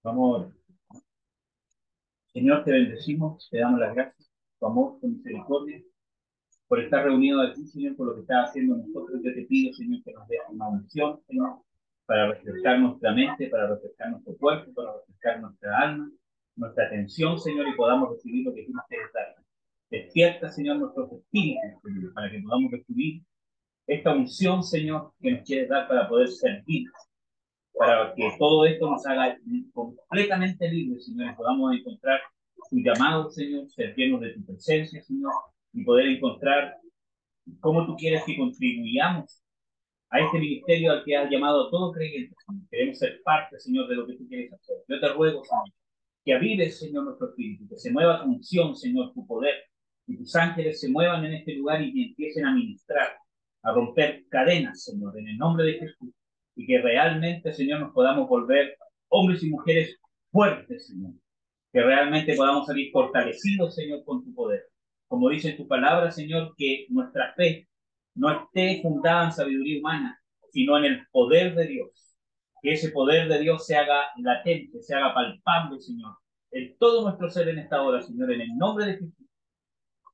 Vamos, Señor, te bendecimos, te damos las gracias, tu amor, tu misericordia, por estar reunido aquí, Señor, por lo que estás haciendo nosotros. Yo te pido, Señor, que nos dé una unción, Señor, para refrescar nuestra mente, para refrescar nuestro cuerpo, para refrescar nuestra alma, nuestra atención, Señor, y podamos recibir lo que tú nos quieres dar. Despierta, Señor, nuestros espíritus, Señor, para que podamos recibir esta unción, Señor, que nos quieres dar para poder servir, para que todo esto nos haga completamente libres, Señor, y podamos encontrar tu llamado, Señor, ser llenos de tu presencia, Señor, y poder encontrar cómo tú quieres que contribuyamos a este ministerio al que has llamado a todo creyente, Señor. Queremos ser parte, Señor, de lo que tú quieres hacer. Yo te ruego, Señor, que avives, Señor, nuestro espíritu, que se mueva tu unción, Señor, tu poder, y tus ángeles se muevan en este lugar y que empiecen a ministrar, a romper cadenas, Señor, en el nombre de Jesús, y que realmente, Señor, nos podamos volver hombres y mujeres fuertes, Señor, que realmente podamos salir fortalecidos, Señor, con tu poder. Como dice tu palabra, Señor, que nuestra fe no esté fundada en sabiduría humana, sino en el poder de Dios. Que ese poder de Dios se haga latente, se haga palpable, Señor, en todo nuestro ser en esta hora, Señor, en el nombre de Jesús.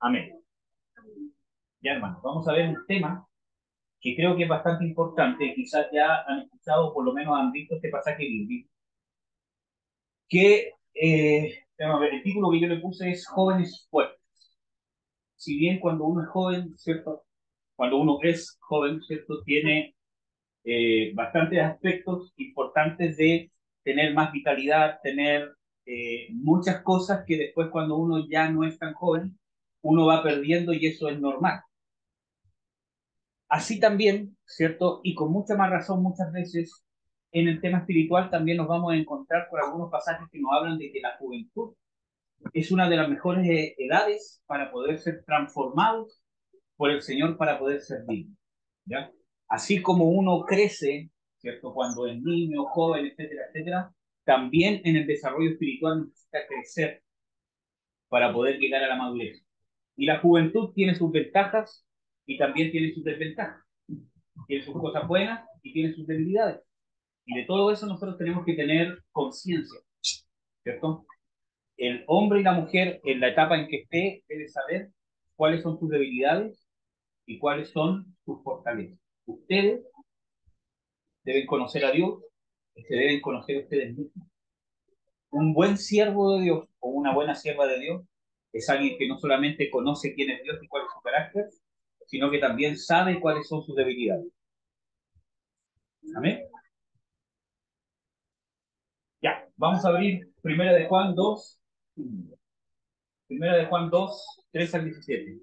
Amén. Ya, hermanos, vamos a ver un tema que creo que es bastante importante. Quizás ya han escuchado, por lo menos han visto este pasaje bíblico, que vamos a ver, el título que yo le puse es Jóvenes Fuertes. Si bien cuando uno es joven, ¿cierto? Cuando uno es joven, ¿cierto? Tiene bastantes aspectos importantes de tener más vitalidad, tener muchas cosas que después cuando uno ya no es tan joven, uno va perdiendo y eso es normal. Así también, ¿cierto? Y con mucha más razón muchas veces en el tema espiritual también nos vamos a encontrar por algunos pasajes que nos hablan de que la juventud es una de las mejores edades para poder ser transformados por el Señor para poder servir. ¿Ya? Así como uno crece, ¿cierto? Cuando es niño, joven, etcétera, etcétera, también en el desarrollo espiritual necesita crecer para poder llegar a la madurez. Y la juventud tiene sus ventajas y también tiene sus desventajas. Tiene sus cosas buenas y tiene sus debilidades. Y de todo eso nosotros tenemos que tener conciencia, ¿cierto? El hombre y la mujer en la etapa en que esté debe saber cuáles son sus debilidades y cuáles son sus fortalezas. Ustedes deben conocer a Dios y se deben conocer ustedes mismos. Un buen siervo de Dios o una buena sierva de Dios es alguien que no solamente conoce quién es Dios y cuál es su carácter, sino que también sabe cuáles son sus debilidades. Amén. Ya, vamos a abrir Primera de Juan 2, 3 al 17.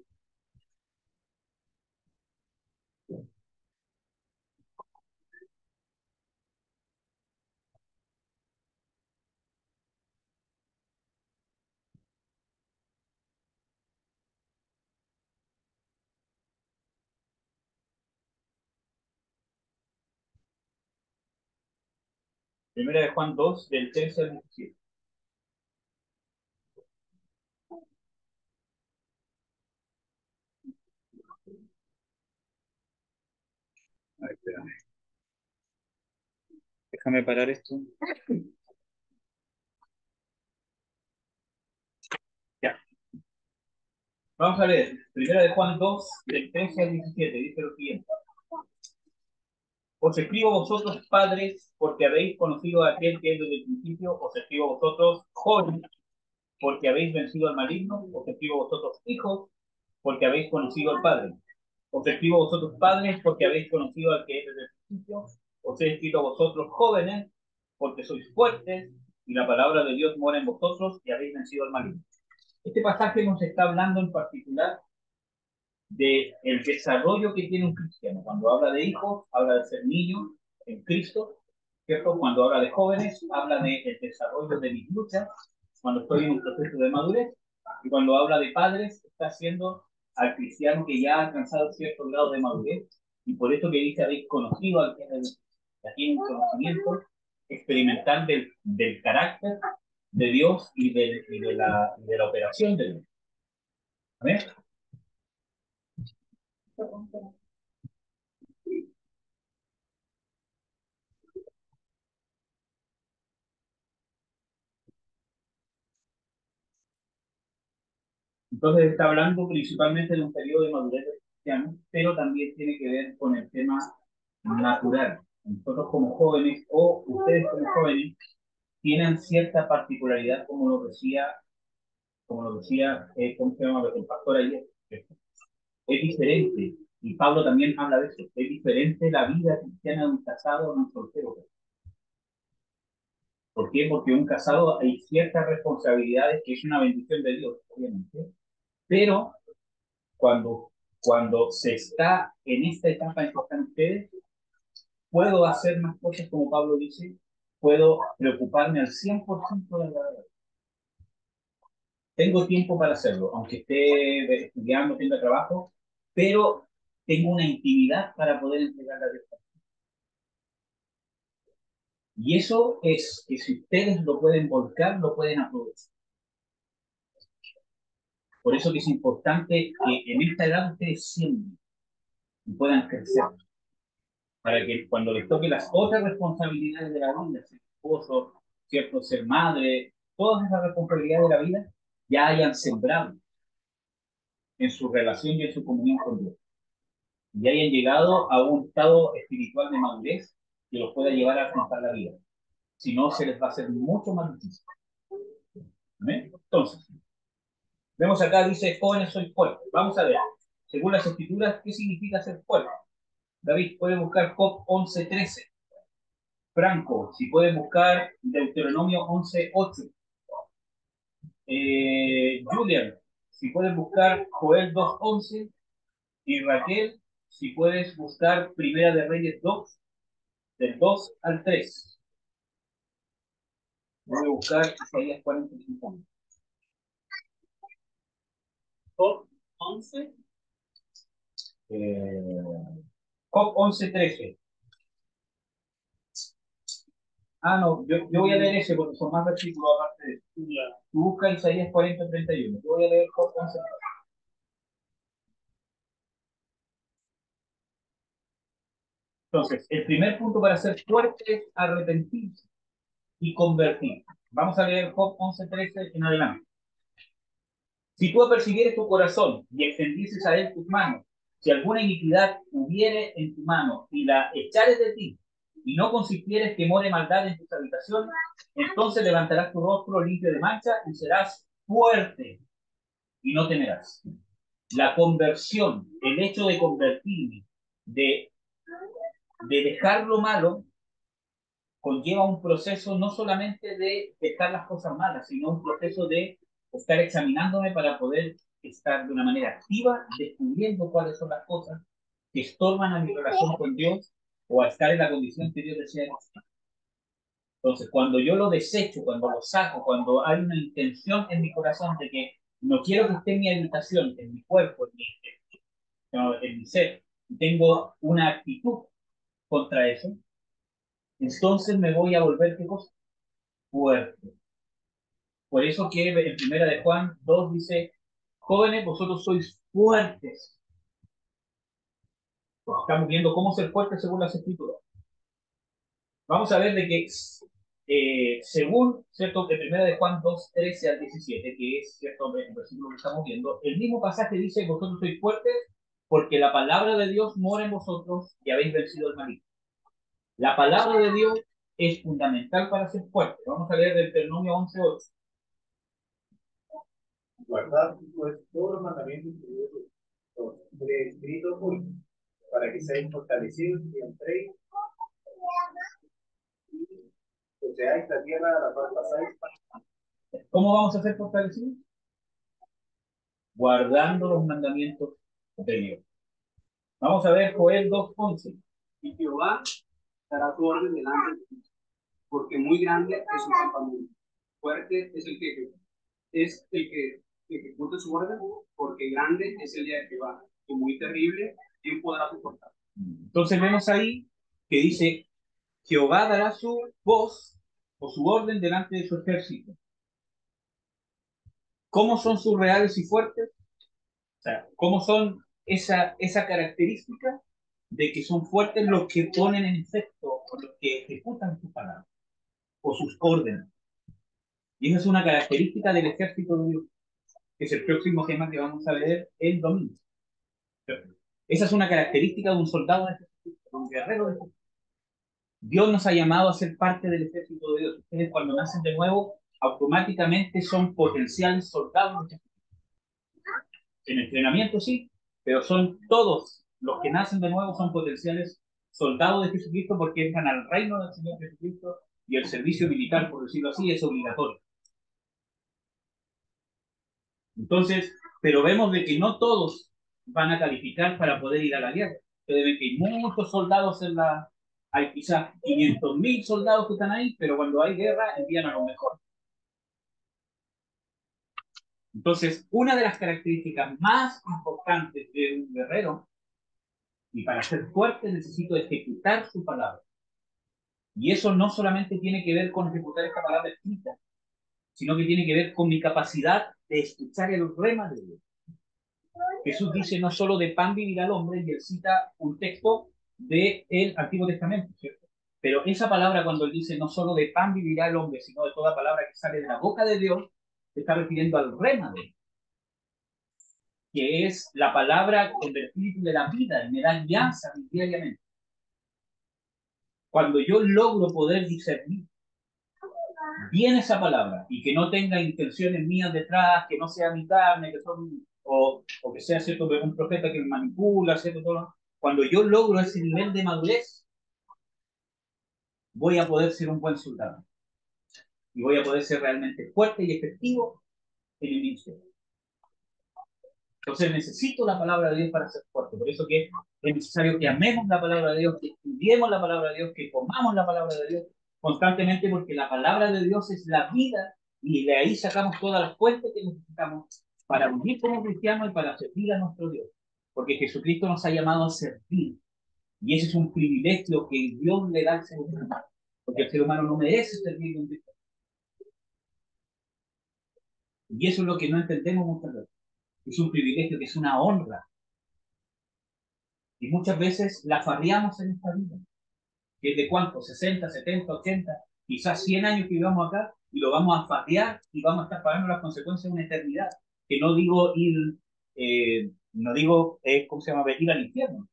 Primera de Juan 2, del 13 al 17. A ver, espérame. Déjame parar esto. Ya. Vamos a leer. Primera de Juan 2, del 13 al 17. Dice lo siguiente. Os escribo a vosotros, padres, porque habéis conocido a aquel que es desde el principio. Os escribo a vosotros, jóvenes, porque habéis vencido al maligno. Os escribo a vosotros, hijos, porque habéis conocido al Padre. Os escribo a vosotros, padres, porque habéis conocido al que es desde el principio. Os he escrito a vosotros, jóvenes, porque sois fuertes, y la palabra de Dios mora en vosotros, y habéis vencido al maligno. Este pasaje nos está hablando en particular de el desarrollo que tiene un cristiano. Cuando habla de hijos, habla de ser niños en Cristo, ¿cierto? Cuando habla de jóvenes, habla de el desarrollo de mis luchas, cuando estoy en un proceso de madurez, y cuando habla de padres, está haciendo al cristiano que ya ha alcanzado cierto grado de madurez, y por eso que dice, habéis conocido al que ya tiene un conocimiento experimental del carácter de Dios y de la operación de Dios. ¿Amén? Entonces está hablando principalmente de un periodo de madurez del cristiano, pero también tiene que ver con el tema natural. Nosotros como jóvenes, o ustedes como jóvenes, tienen cierta particularidad, como lo decía, ¿cómo se llama? El pastor ayer. Es diferente, y Pablo también habla de eso, es diferente la vida cristiana de un casado a un soltero. ¿Por qué? Porque un casado hay ciertas responsabilidades que es una bendición de Dios, obviamente, pero cuando, cuando se está en esta etapa en que están ustedes, puedo hacer más cosas, como Pablo dice, puedo preocuparme al 100% de la verdad. Tengo tiempo para hacerlo, aunque esté estudiando, tenga trabajo, pero tengo una intimidad para poder entregar la verdad. Y eso es que si ustedes lo pueden volcar, lo pueden aprovechar. Por eso que es importante que en esta edad ustedes siembren y puedan crecer, para que cuando les toque las otras responsabilidades de la vida, ser esposo, ¿cierto? Ser madre, todas esas responsabilidades de la vida, ya hayan sembrado en su relación y en su comunión con Dios. Y hayan llegado a un estado espiritual de madurez que los pueda llevar a afrontar la vida. Si no, se les va a hacer mucho más difícil. ¿Amén? Entonces, vemos acá, dice, jóvenes soy fuerte. Vamos a ver, según las escrituras, ¿qué significa ser fuerte? David, puede buscar Job 11:13. Franco, si pueden buscar Deuteronomio 11:8. Julian, si puedes buscar Joel 2:11. Y Raquel, si puedes buscar Primera de Reyes 2, del 2 al 3. Voy a buscar Isaías 45. Job 11. Job 11:13. Ah, no, yo voy a leer ese porque son más versículos aparte de eso. Tú busca Isaías 40:31. Yo voy a leer Job 11. Entonces, el primer punto para ser fuerte es arrepentirse y convertir. Vamos a leer Job 11:13 en adelante. Si tú apercibieres tu corazón y extendieses a él tus manos, si alguna iniquidad hubiere en tu mano y la echares de ti, y no consistieres que more maldad en tus habitaciones, entonces levantarás tu rostro limpio de mancha y serás fuerte y no temerás. La conversión, el hecho de convertirme, de, de dejar lo malo, conlleva un proceso no solamente de dejar las cosas malas, sino un proceso de estar examinándome para poder estar de una manera activa, descubriendo cuáles son las cosas que estorban a mi relación con Dios o a estar en la condición que Dios desea. Entonces, cuando yo lo desecho, cuando lo saco, cuando hay una intención en mi corazón de que no quiero que esté en mi habitación, en mi cuerpo, en mi ser, y tengo una actitud contra eso, entonces me voy a volver, ¿qué cosa? Fuerte. Por eso que en primera de Juan 2 dice, jóvenes, vosotros sois fuertes. Pues estamos viendo cómo ser fuertes según las escrituras. Vamos a ver de que, según, ¿cierto? De primera de Juan 2, 13 al 17, que es, ¿cierto? El versículo que estamos viendo, el mismo pasaje dice, vosotros sois fuertes porque la palabra de Dios mora en vosotros y habéis vencido el maligno. La palabra de Dios es fundamental para ser fuerte. Vamos a leer Deuteronomio 11:8. Guardad pues todos los mandamientos de escrito hoy, para que seáis fortalecidos y entréis y poseáis la tierra a la cual pasáis. ¿Cómo vamos a ser fortalecidos? Guardando los mandamientos de Dios. Vamos a ver Joel 2:11. Y Jehová dará tu orden delante de ti, porque muy grande es su campamento. Fuerte es el que ejecuta su orden, porque grande es el día de Jehová, y muy terrible, ¿quién podrá soportar? Entonces vemos ahí que dice, Jehová dará su voz o su orden delante de su ejército. ¿Cómo son sus reales y fuertes? O sea, ¿cómo son esa característica de que son fuertes los que ponen en efecto o los que ejecutan sus palabras o sus órdenes? Y esa es una característica del ejército de Dios. que es el próximo tema que vamos a ver el domingo. Esa es una característica de un soldado de Jesucristo, de un guerrero de Jesucristo. Dios nos ha llamado a ser parte del ejército de Dios. Ustedes cuando nacen de nuevo, automáticamente son potenciales soldados de Jesucristo. En entrenamiento sí, pero son todos los que nacen de nuevo son potenciales soldados de Jesucristo porque entran al reino del Señor Jesucristo y el servicio militar, por decirlo así, es obligatorio. Entonces, pero vemos de que no todos van a calificar para poder ir a la guerra. Ustedes ven que hay muchos soldados en la... Hay quizás 500.000 soldados que están ahí, pero cuando hay guerra envían a los mejores. Entonces, una de las características más importantes de un guerrero, y para ser fuerte necesito ejecutar su palabra. Y eso no solamente tiene que ver con ejecutar esta palabra escrita, sino que tiene que ver con mi capacidad de escuchar el rema de Dios. Jesús dice, no solo de pan vivirá el hombre, y él cita un texto del Antiguo Testamento, ¿cierto? Pero esa palabra, cuando él dice, no solo de pan vivirá el hombre, sino de toda palabra que sale de la boca de Dios, se está refiriendo al rema de Dios, que es la palabra con el espíritu de la vida, y me da alianza diariamente. Cuando yo logro poder discernir bien esa palabra y que no tenga intenciones mías detrás, que no sea mi carne, que son, o que sea cierto un profeta que me manipula, cierto todo. Cuando yo logro ese nivel de madurez, voy a poder ser un buen soldado y voy a poder ser realmente fuerte y efectivo en el ministerio. Entonces necesito la palabra de Dios para ser fuerte. Por eso que es necesario que amemos la palabra de Dios, que estudiemos la palabra de Dios, que comamos la palabra de Dios constantemente, porque la palabra de Dios es la vida y de ahí sacamos todas las fuentes que necesitamos para vivir como cristianos y para servir a nuestro Dios. Porque Jesucristo nos ha llamado a servir. Y ese es un privilegio que Dios le da al ser humano. Porque el ser humano no merece servir a un Cristo. Y eso es lo que no entendemos muchas veces. Es un privilegio, que es una honra. Y muchas veces la farriamos en esta vida. Que es de cuánto, 60, 70, 80, quizás 100 años que vivamos acá, y lo vamos a farrear y vamos a estar pagando las consecuencias de una eternidad. Que no digo ir, no digo, ¿cómo se llama?, venir al infierno.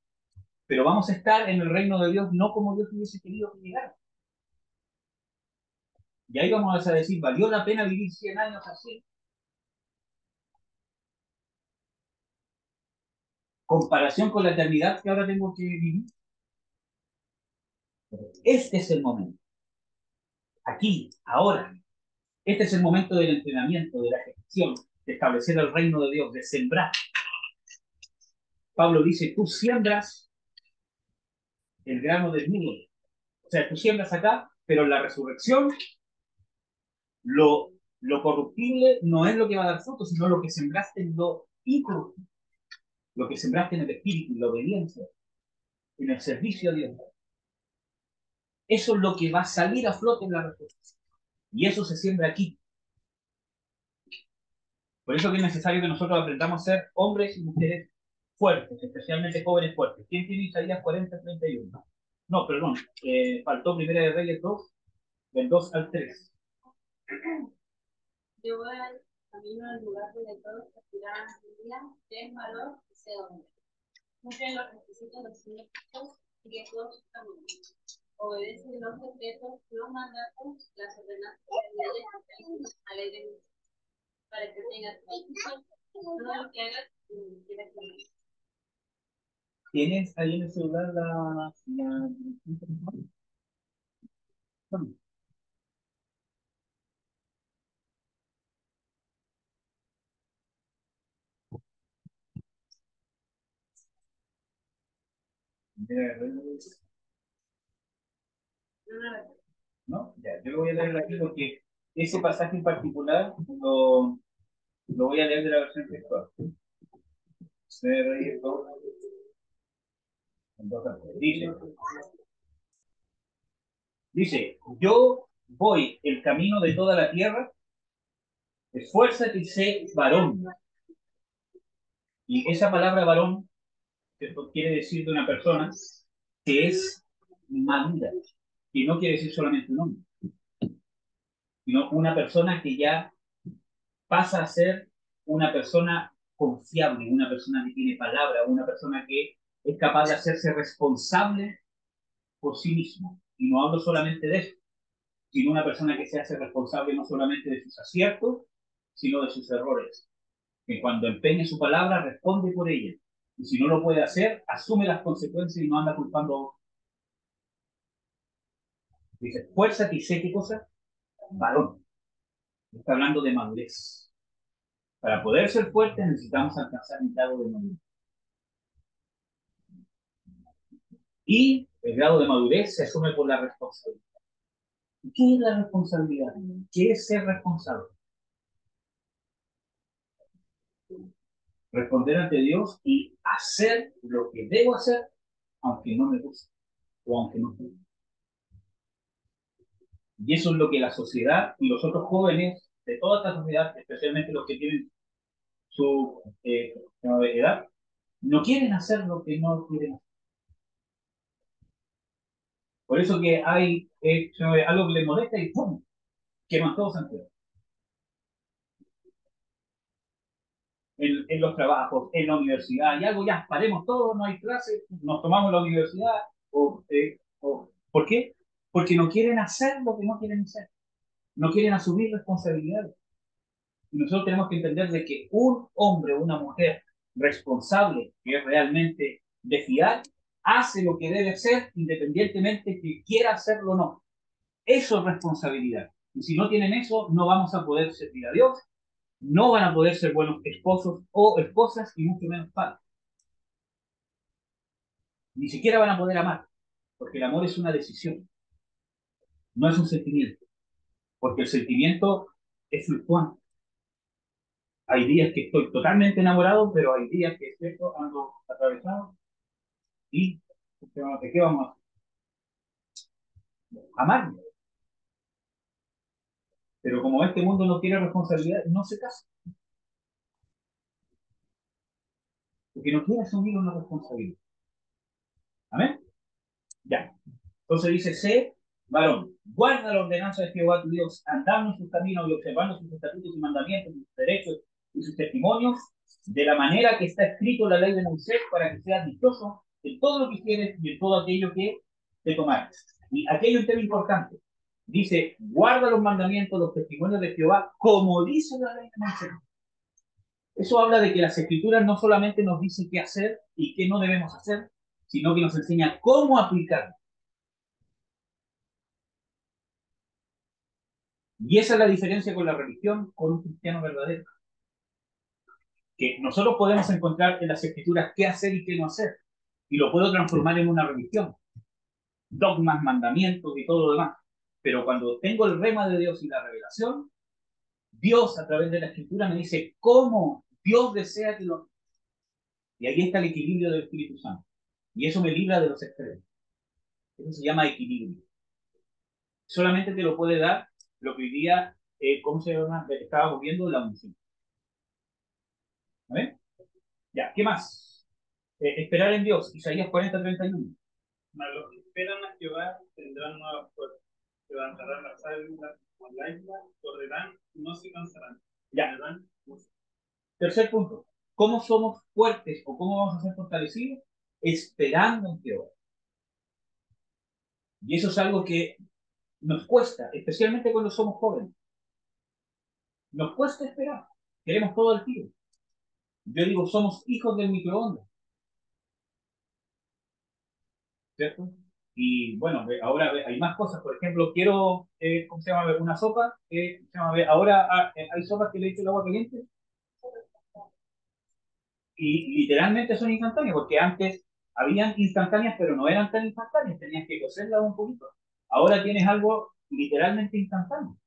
Pero vamos a estar en el reino de Dios no como Dios hubiese querido que llegara. Y ahí vamos a decir, ¿valió la pena vivir 100 años así? Comparación con la eternidad que ahora tengo que vivir. Este es el momento. Aquí, ahora. Este es el momento del entrenamiento, de la ejecución, de establecer el reino de Dios, de sembrar. Pablo dice, tú siembras el grano del mundo. O sea, tú siembras acá, pero en la resurrección, lo corruptible no es lo que va a dar fruto, sino lo que sembraste en lo incorruptible. Lo que sembraste en el espíritu, en la obediencia, en el servicio a Dios. Eso es lo que va a salir a flote en la resurrección. Y eso se siembra aquí. Por eso que es necesario que nosotros aprendamos a ser hombres y mujeres fuertes, especialmente jóvenes fuertes. ¿Quién tiene Isaías 40:31? No, perdón, faltó Primera de Reyes 2, del 2 al 3. Yo voy al camino al lugar donde todos aspiraban a mi vida, ten valor y sé hombre. Cumple los requisitos de los científicos y que todos sus caminos. Obedece los decretos, los mandatos, las ordenanzas y leyes que alegren para que tengas éxito. Todo lo que hagas quieras comer. ¿Tienes ahí en el celular la... ¿No? Ya, yo lo voy a leer aquí porque ese pasaje en particular lo voy a leer de la versión textual. Dice, yo voy el camino de toda la tierra, esfuérzate y sé varón. Y esa palabra varón quiere decir de una persona que es madura, y no quiere decir solamente un hombre, sino una persona que ya pasa a ser una persona confiable, una persona que tiene palabra, una persona que es capaz de hacerse responsable por sí mismo. Y no hablo solamente de eso, sino una persona que se hace responsable no solamente de sus aciertos, sino de sus errores. Que cuando empeñe su palabra, responde por ella. Y si no lo puede hacer, asume las consecuencias y no anda culpando a otros. Dice, esfuérzate y sé qué cosa, varón. Está hablando de madurez. Para poder ser fuertes necesitamos alcanzar un grado de madurez. Y el grado de madurez se asume por la responsabilidad. ¿Qué es la responsabilidad? ¿Qué es ser responsable? Responder ante Dios y hacer lo que debo hacer, aunque no me guste o aunque no quiera. Y eso es lo que la sociedad y los otros jóvenes de toda esta sociedad, especialmente los que tienen su edad, no quieren hacer lo que no quieren hacer. Por eso que hay algo que les molesta y ¡pum! Queman todos enteros. En los trabajos, en la universidad, y algo ya, paremos todo, no hay clases, nos tomamos la universidad, ¿por qué? Porque no quieren hacer lo que no quieren hacer, no quieren asumir responsabilidades. Y nosotros tenemos que entender de que un hombre o una mujer responsable, que es realmente de fiar, hace lo que debe hacer independientemente que quiera hacerlo o no. Eso es responsabilidad. Y si no tienen eso, no vamos a poder servir a Dios, no van a poder ser buenos esposos o esposas y mucho menos padres. Ni siquiera van a poder amar, porque el amor es una decisión, no es un sentimiento, porque el sentimiento es fluctuante. Hay días que estoy totalmente enamorado, pero hay días que es cierto, ando atravesado y ¿de qué vamos a hacer? Amar. Pero como este mundo no tiene responsabilidad, no se casa, porque no quiere asumir una responsabilidad. ¿Amén? Ya. Entonces dice, sé varón, guarda la ordenanza de Jehová tu Dios, andando en sus caminos y observando sus estatutos y mandamientos, sus derechos y sus testimonios, de la manera que está escrito en la ley de Moisés, para que seas dichoso en todo lo que quieres y en todo aquello que te tomares. Y aquello es un tema importante. Dice, guarda los mandamientos, los testimonios de Jehová, como dice la ley de Moisés. Eso habla de que las escrituras no solamente nos dicen qué hacer y qué no debemos hacer, sino que nos enseña cómo aplicarlo. Y esa es la diferencia con la religión, con un cristiano verdadero. Que nosotros podemos encontrar en las escrituras qué hacer y qué no hacer. Y lo puedo transformar en una religión. Dogmas, mandamientos y todo lo demás. Pero cuando tengo el rema de Dios y la revelación, Dios a través de la escritura me dice cómo Dios desea que lo... Y ahí está el equilibrio del Espíritu Santo. Y eso me libra de los extremos. Eso se llama equilibrio. Solamente te lo puede dar lo que hoy día, ¿cómo se llama? Estábamos viendo la unción. ¿Vale? Ya, ¿qué más? Esperar en Dios, Isaías 40:31. Mas los que esperan a Jehová tendrán nuevas fuerzas, levantarán las águilas con la isla, correrán y no se cansarán. Ya. Tercer punto. ¿Cómo somos fuertes o cómo vamos a ser fortalecidos? Esperando en Jehová. Y eso es algo que nos cuesta, especialmente cuando somos jóvenes. Nos cuesta esperar. Queremos todo al tiro. Yo digo, somos hijos del microondas, ¿cierto? Y bueno, ahora hay más cosas. Por ejemplo, quiero, ¿cómo se llama? Una sopa. Ahora hay sopas que le echo el agua caliente y literalmente son instantáneas, porque antes habían instantáneas, pero no eran tan instantáneas, tenías que cocerlas un poquito. Ahora tienes algo literalmente instantáneo.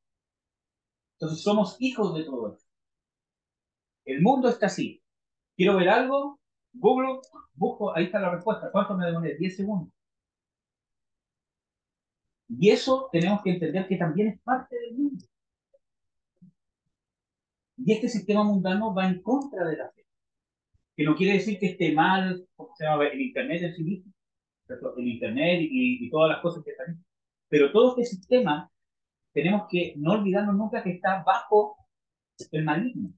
Entonces somos hijos de todo esto. El mundo está así. Quiero ver algo, Google, busco, ahí está la respuesta. ¿Cuánto me demoré? 10 segundos. Y eso tenemos que entender que también es parte del mundo. Y este sistema mundano va en contra de la fe. Que no quiere decir que esté mal, ¿cómo se llama? El Internet en sí mismo, ¿cierto? El Internet y todas las cosas que están ahí. Pero todo este sistema tenemos que no olvidarnos nunca que está bajo el maligno.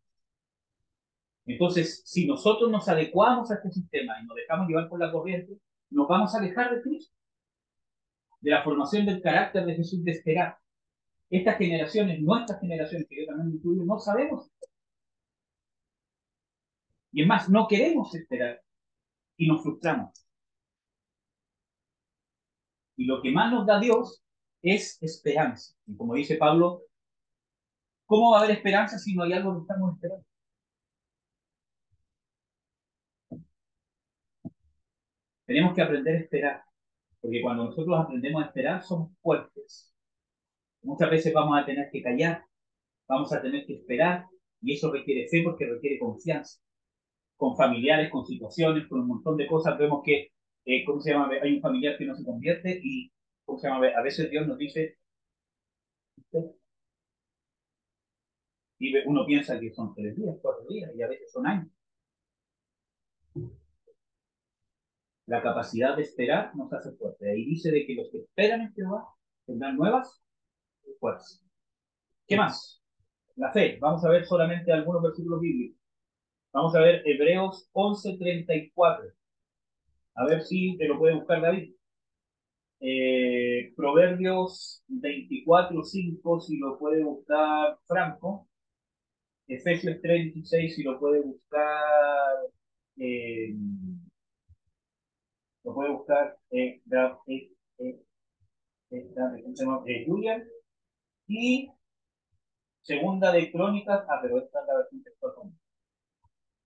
Entonces, si nosotros nos adecuamos a este sistema y nos dejamos llevar por la corriente, nos vamos a alejar de Cristo, de la formación del carácter de Jesús, de esperar. Estas generaciones, nuestras generaciones, que yo también me incluyo, no sabemos. Y es más, no queremos esperar y nos frustramos. Y lo que más nos da Dios es esperanza. Y como dice Pablo, ¿cómo va a haber esperanza si no hay algo que estamos esperando? Tenemos que aprender a esperar, porque cuando nosotros aprendemos a esperar somos fuertes. Muchas veces vamos a tener que callar, vamos a tener que esperar, y eso requiere fe porque requiere confianza. Con familiares, con situaciones, con un montón de cosas, vemos que, ¿cómo se llama? Hay un familiar que no se convierte y, ¿cómo se llama? A veces Dios nos dice, y uno piensa que son 3 días, 4 días, y a veces son años. La capacidad de esperar nos hace fuertes. Ahí dice de que los que esperan en Jehová tendrán nuevas fuerzas. ¿Qué más? La fe. Vamos a ver solamente algunos versículos bíblicos. Vamos a ver Hebreos 11:34. A ver si te lo puede buscar David. Proverbios 24:5, si lo puede buscar Franco. Efesios 3:16, si lo puede buscar, eh, Julian. Y segunda de Crónicas, pero esta es la versión textual.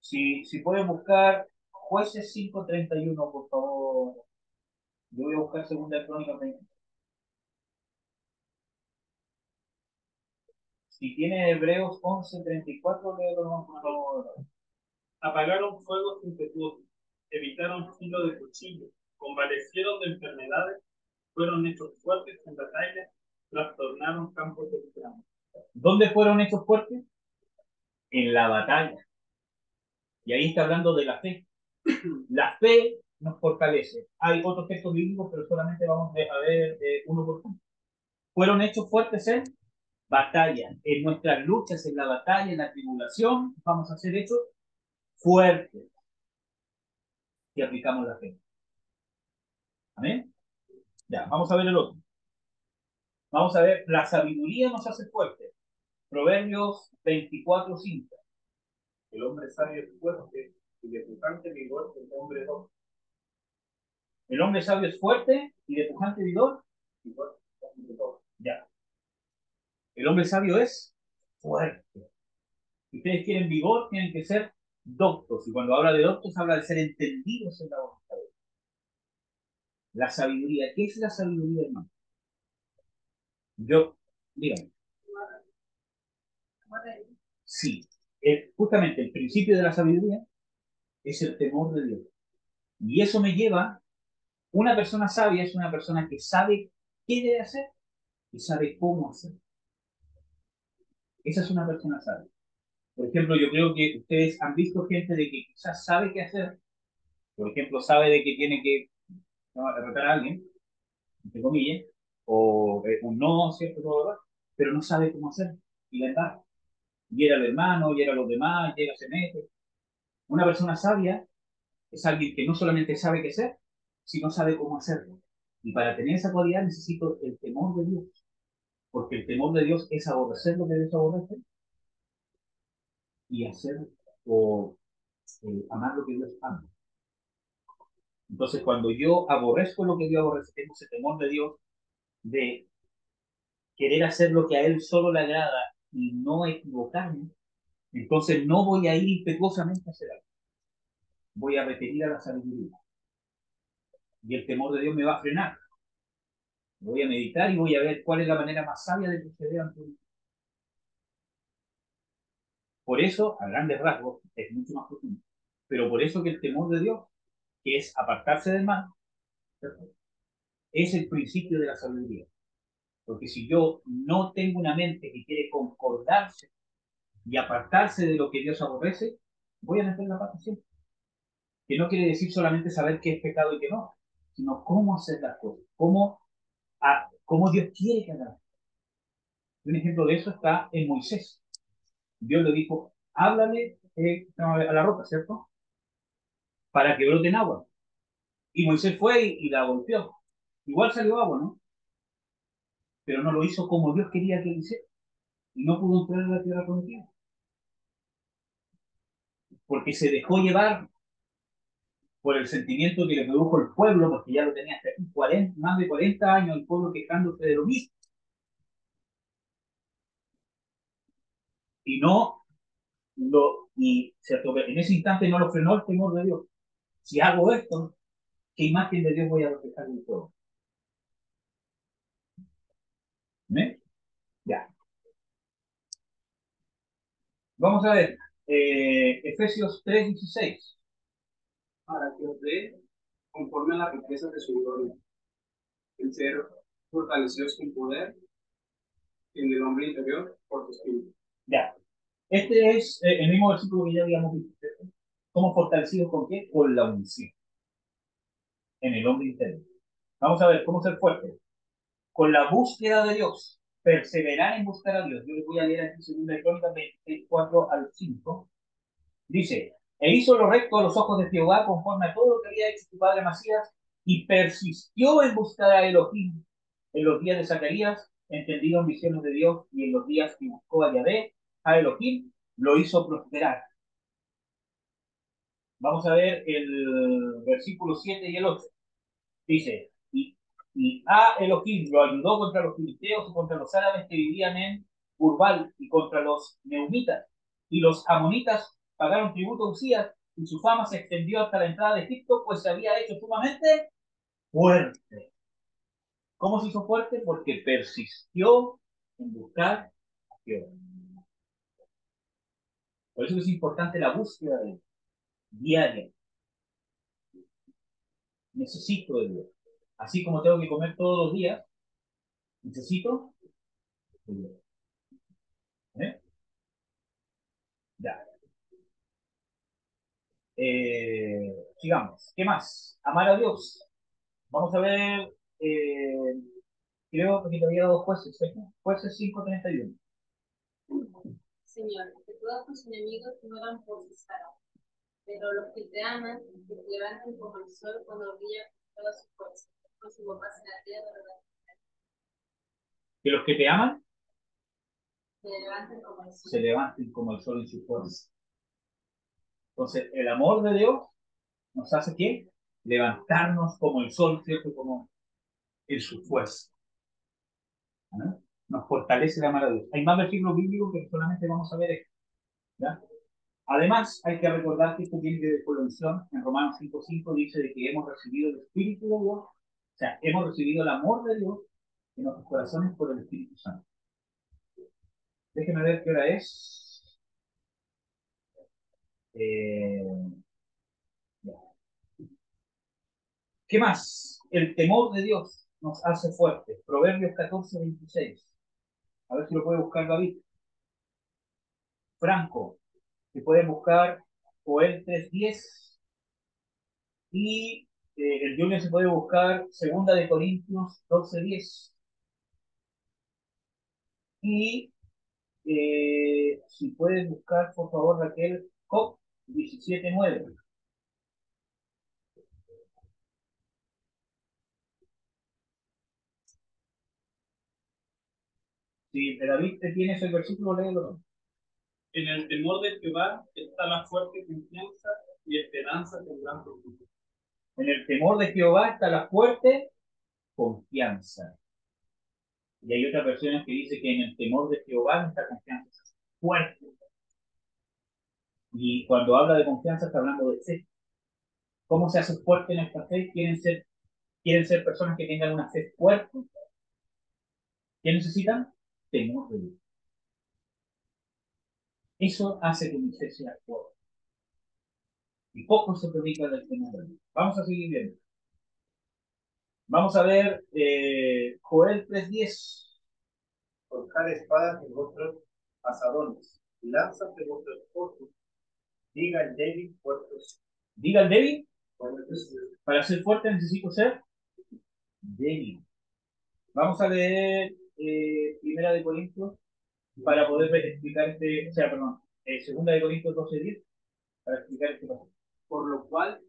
Si pueden buscar Jueces 5:31, por favor. Yo voy a buscar segunda de Crónicas 20. Si tiene Hebreos 11:34, léelo, por favor. Apagaron fuegos impetuosos, evitaron filo de cuchillo, convalecieron de enfermedades, fueron hechos fuertes en batalla, trastornaron campos de grano. ¿Dónde fueron hechos fuertes? En la batalla. Y ahí está hablando de la fe. La fe nos fortalece. Hay otros textos bíblicos, pero solamente vamos a ver uno por uno. Fueron hechos fuertes en batalla. En nuestras luchas, en la batalla, en la tribulación, vamos a ser hechos fuertes si aplicamos la fe. ¿Amén? Ya, vamos a ver el otro. Vamos a ver, la sabiduría nos hace fuertes. Proverbios 24:5. El hombre sabio es fuerte y de pujante vigor el hombre dos. El hombre sabio es fuerte y de pujante vigor. Ya. El hombre sabio es fuerte. Si ustedes quieren vigor, tienen que ser doctos. Y cuando habla de doctos, habla de ser entendidos en la voluntad de Dios. La sabiduría. ¿Qué es la sabiduría, hermano? Dígame. Sí. Justamente el principio de la sabiduría es el temor de Dios. Y eso me lleva, una persona sabia es una persona que sabe qué debe hacer y sabe cómo hacer. Esa es una persona sabia. Por ejemplo, yo creo que ustedes han visto gente de que quizás sabe qué hacer. Por ejemplo, sabe de que tiene que, ¿no?, derrotar a alguien, entre comillas, o un no, ¿cierto? Todo, pero no sabe cómo hacer. Y la embarra. Y era el hermano, y era los demás, llega, se mete. Una persona sabia es alguien que no solamente sabe qué hacer, sino sabe cómo hacerlo. Y para tener esa cualidad necesito el temor de Dios. Porque el temor de Dios es aborrecer lo que Dios aborrece y hacer o amar lo que Dios ama. Entonces, cuando yo aborrezco lo que Dios aborrece, tengo ese temor de Dios de querer hacer lo que a Él solo le agrada y no equivocarme, entonces no voy a ir impetuosamente a hacer algo. Voy a requerir a la sabiduría. Y el temor de Dios me va a frenar. Voy a meditar y voy a ver cuál es la manera más sabia de proceder ante Él. Por eso, a grandes rasgos, es mucho más profundo. Pero por eso que el temor de Dios, que es apartarse del mal, ¿cierto?, es el principio de la sabiduría. Porque si yo no tengo una mente que quiere concordarse y apartarse de lo que Dios aborrece, voy a meter la pata siempre. Que no quiere decir solamente saber qué es pecado y qué no, sino cómo hacer las cosas, cómo Dios quiere que hagamos. Un ejemplo de eso está en Moisés. Dios le dijo, háblale no, a la roca, ¿cierto? Para que brote en agua. Y Moisés fue y la golpeó. Igual salió agua, ¿no? Pero no lo hizo como Dios quería que lo hiciera. Y no pudo entrar en la tierra prometida. Porque se dejó llevar por el sentimiento que le produjo el pueblo, porque ya lo tenía hasta aquí 40, más de 40 años el pueblo quejándose de lo mismo. Y no en ese instante no lo frenó el temor de Dios. Si hago esto, ¿qué imagen de Dios voy a reflejar en el pueblo? ¿Eh? Ya. Vamos a ver. Efesios 3:16. Para que os dé conforme a la riqueza de su gloria, en ser fortalecidos con poder en el hombre interior por su espíritu. Ya. Este es el mismo versículo que ya habíamos visto. ¿Somos fortalecidos con qué? Con la unción. En el hombre interior. Vamos a ver cómo ser fuerte. Con la búsqueda de Dios. Perseverar en buscar a Dios. Yo les voy a leer aquí 2 Crónicas 24-5. Dice, e hizo lo recto a los ojos de Jehová conforme a todo lo que había hecho su padre Masías, y persistió en buscar a Elohim en los días de Zacarías, entendido en visiones de Dios, y en los días que buscó a Yahvé, a Elohim, lo hizo prosperar. Vamos a ver el versículo 7 y el 8. Dice, y a Elohim lo ayudó contra los filisteos y contra los árabes que vivían en Urbal y contra los neumitas. Y los amonitas pagaron tributo a Usías y su fama se extendió hasta la entrada de Egipto, pues se había hecho sumamente fuerte. ¿Cómo se hizo fuerte? Porque persistió en buscar a Dios. Por eso es importante la búsqueda de Dios, diaria. Necesito de Dios. Así como tengo que comer todos los días, necesito de Dios. ¿Eh? Ya. Sigamos. ¿Qué más? Amar a Dios. Vamos a ver, creo que te había dado jueces, ¿cierto? Jueces 5:31. Señor, que todos tus enemigos mueran por cesar, pero los que te aman, que te levanten como el sol cuando brilla con toda su fuerza, con su boca en la tierra, ¿verdad? Que los que te aman Que te levanten como el sol. se levanten como el sol en su fuerza. Entonces, el amor de Dios nos hace ¿qué? Levantarnos como el sol, ¿cierto? Como en su fuerza. ¿No? Nos fortalece el amar a Dios. Hay más versículos bíblicos que solamente vamos a ver esto. ¿Ya? Además, hay que recordar que esto viene de Colosenses, en Romanos 5:5 dice de que hemos recibido el Espíritu de Dios, o sea, hemos recibido el amor de Dios en nuestros corazones por el Espíritu Santo. Déjenme ver qué hora es. Ya. ¿Qué más? El temor de Dios nos hace fuertes. Proverbios 14:26. A ver si lo puede buscar David. Franco, que pueden buscar Joel 3:10 y el Junior se puede buscar 2 Corintios 12:10. Y si pueden buscar, por favor, Raquel, Job 17:9. Si David tiene ese versículo, léelo. En el temor de Jehová está la fuerte confianza y esperanza con gran profundidad. En el temor de Jehová está la fuerte confianza. Y hay otras versiones que dice que en el temor de Jehová nuestra confianza es fuerte. Y cuando habla de confianza está hablando de fe. ¿Cómo se hace fuerte en esta fe? ¿Quieren ser personas que tengan una fe fuerte? ¿Qué necesitan? Temor de Dios. Eso hace que mi fe sea fuerte. Y poco se predica del temor de Dios. Vamos a seguir viendo. Vamos a ver Joel 3:10. Forjar espadas en vuestros asadones, y lanzas de vuestros ojos. Diga el débil, fuertes. Diga el débil, para ser fuerte necesito ser débil. Vamos a leer Primera de Corintios para poder explicar o sea, perdón, Segunda de Corintios 12:10. para explicar este pasaje. Por lo cual,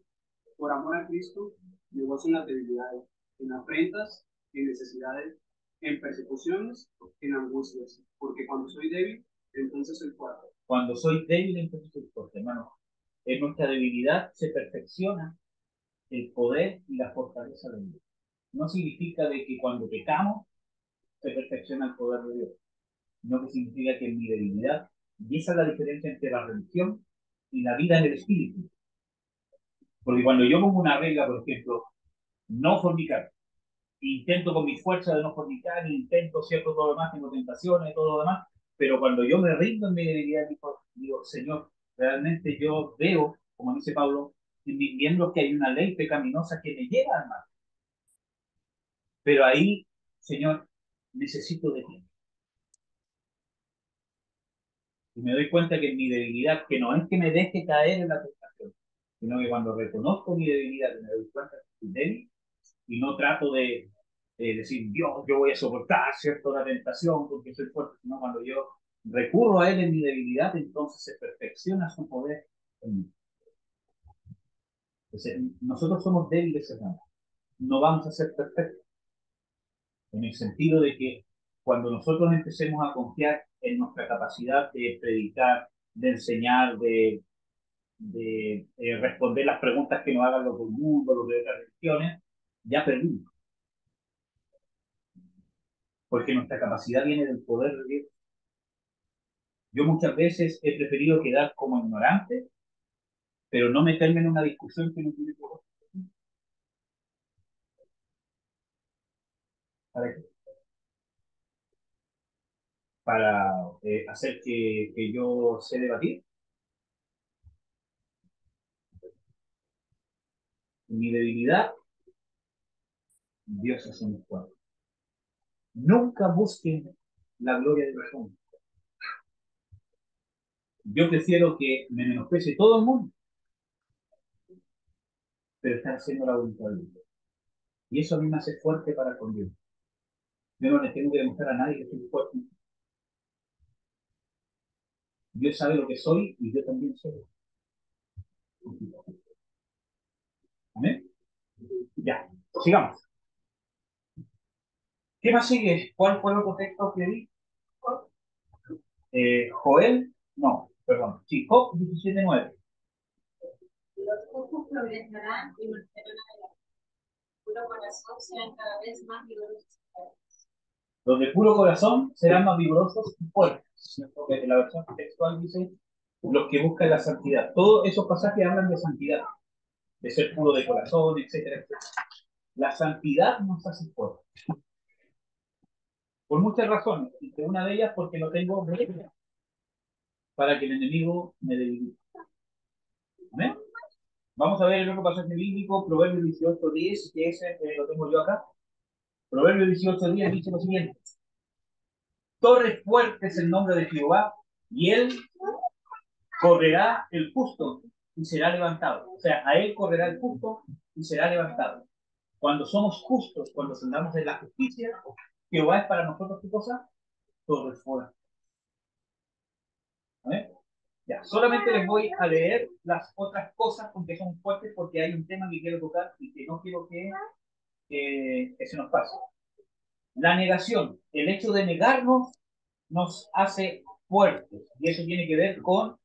por amor a Cristo, me gozo en las debilidades, en afrentas, en necesidades, en persecuciones, en angustias, porque cuando soy débil, entonces soy fuerte. Cuando soy débil, entonces soy fuerte, hermano. En nuestra debilidad se perfecciona el poder y la fortaleza de Dios. No significa de que cuando pecamos se perfecciona el poder de Dios, no que significa que en mi debilidad, y esa es la diferencia entre la religión y la vida en el espíritu. Porque cuando yo pongo una regla, por ejemplo, no fornicar, intento con mi fuerza de no fornicar, intento cierto todo lo demás, tengo tentaciones, todo lo demás, pero cuando yo me rindo en mi debilidad, digo, Señor, realmente yo veo, como dice Pablo, en mis miembros que hay una ley pecaminosa que me lleva al mal. Pero ahí, Señor, necesito de ti. Y me doy cuenta que en mi debilidad, que no es que me deje caer en la tentación, sino que cuando reconozco mi debilidad, me doy cuenta que estoy débil y no trato de decir, Dios, yo voy a soportar, ¿cierto?, la tentación porque soy fuerte, sino cuando yo recurro a Él en mi debilidad, entonces se perfecciona su poder en mí. Entonces, nosotros somos débiles, hermanos. No vamos a ser perfectos. En el sentido de que cuando nosotros empecemos a confiar en nuestra capacidad de predicar, de enseñar, de responder las preguntas que nos hagan los del mundo, los de otras religiones, ya perdimos. Porque nuestra capacidad viene del poder de Dios. Yo muchas veces he preferido quedar como ignorante, pero no meterme en una discusión que no tiene poder. ¿Para qué? Para hacer que yo sé debatir. En mi debilidad, Dios es un fuerte. Nunca busquen la gloria de los hombres. Yo prefiero que me menosprecie todo el mundo, pero estar haciendo la voluntad de Dios. Y eso a mí me hace fuerte para con Dios. Yo no le tengo que demostrar a nadie que soy fuerte. Dios sabe lo que soy y yo también soy. ¿Amén? Ya, sigamos. ¿Qué más sigue? ¿Cuál fue el otro texto que vi? Joel, no, perdón. Sí, Job 17:9. Los justos progresarán y marcharán adelante. Puro corazón sean cada vez más vigorosos. Los de puro corazón serán más vigorosos y fuertes. Porque la versión textual dice los que buscan la santidad. Todos esos pasajes hablan de santidad, de ser puro de corazón, etcétera, etcétera. La santidad nos hace fuertes. Por muchas razones. Entre una de ellas porque no tengo reglas para que el enemigo me debilite. ¿Amén? Vamos a ver el otro pasaje bíblico, Proverbios 18:10, que ese lo tengo yo acá. Proverbios 18:10 dice lo siguiente: torre fuerte es el nombre de Jehová, y él correrá el justo y será levantado. O sea, a él correrá el justo y será levantado. Cuando somos justos, cuando andamos en la justicia, Jehová es para nosotros, ¿qué cosa? Torre fuerte. ¿Vale? Ya, solamente les voy a leer las otras cosas porque son fuertes, porque hay un tema que quiero tocar y que no quiero que se nos pase. La negación, el hecho de negarnos nos hace fuertes y eso tiene que ver con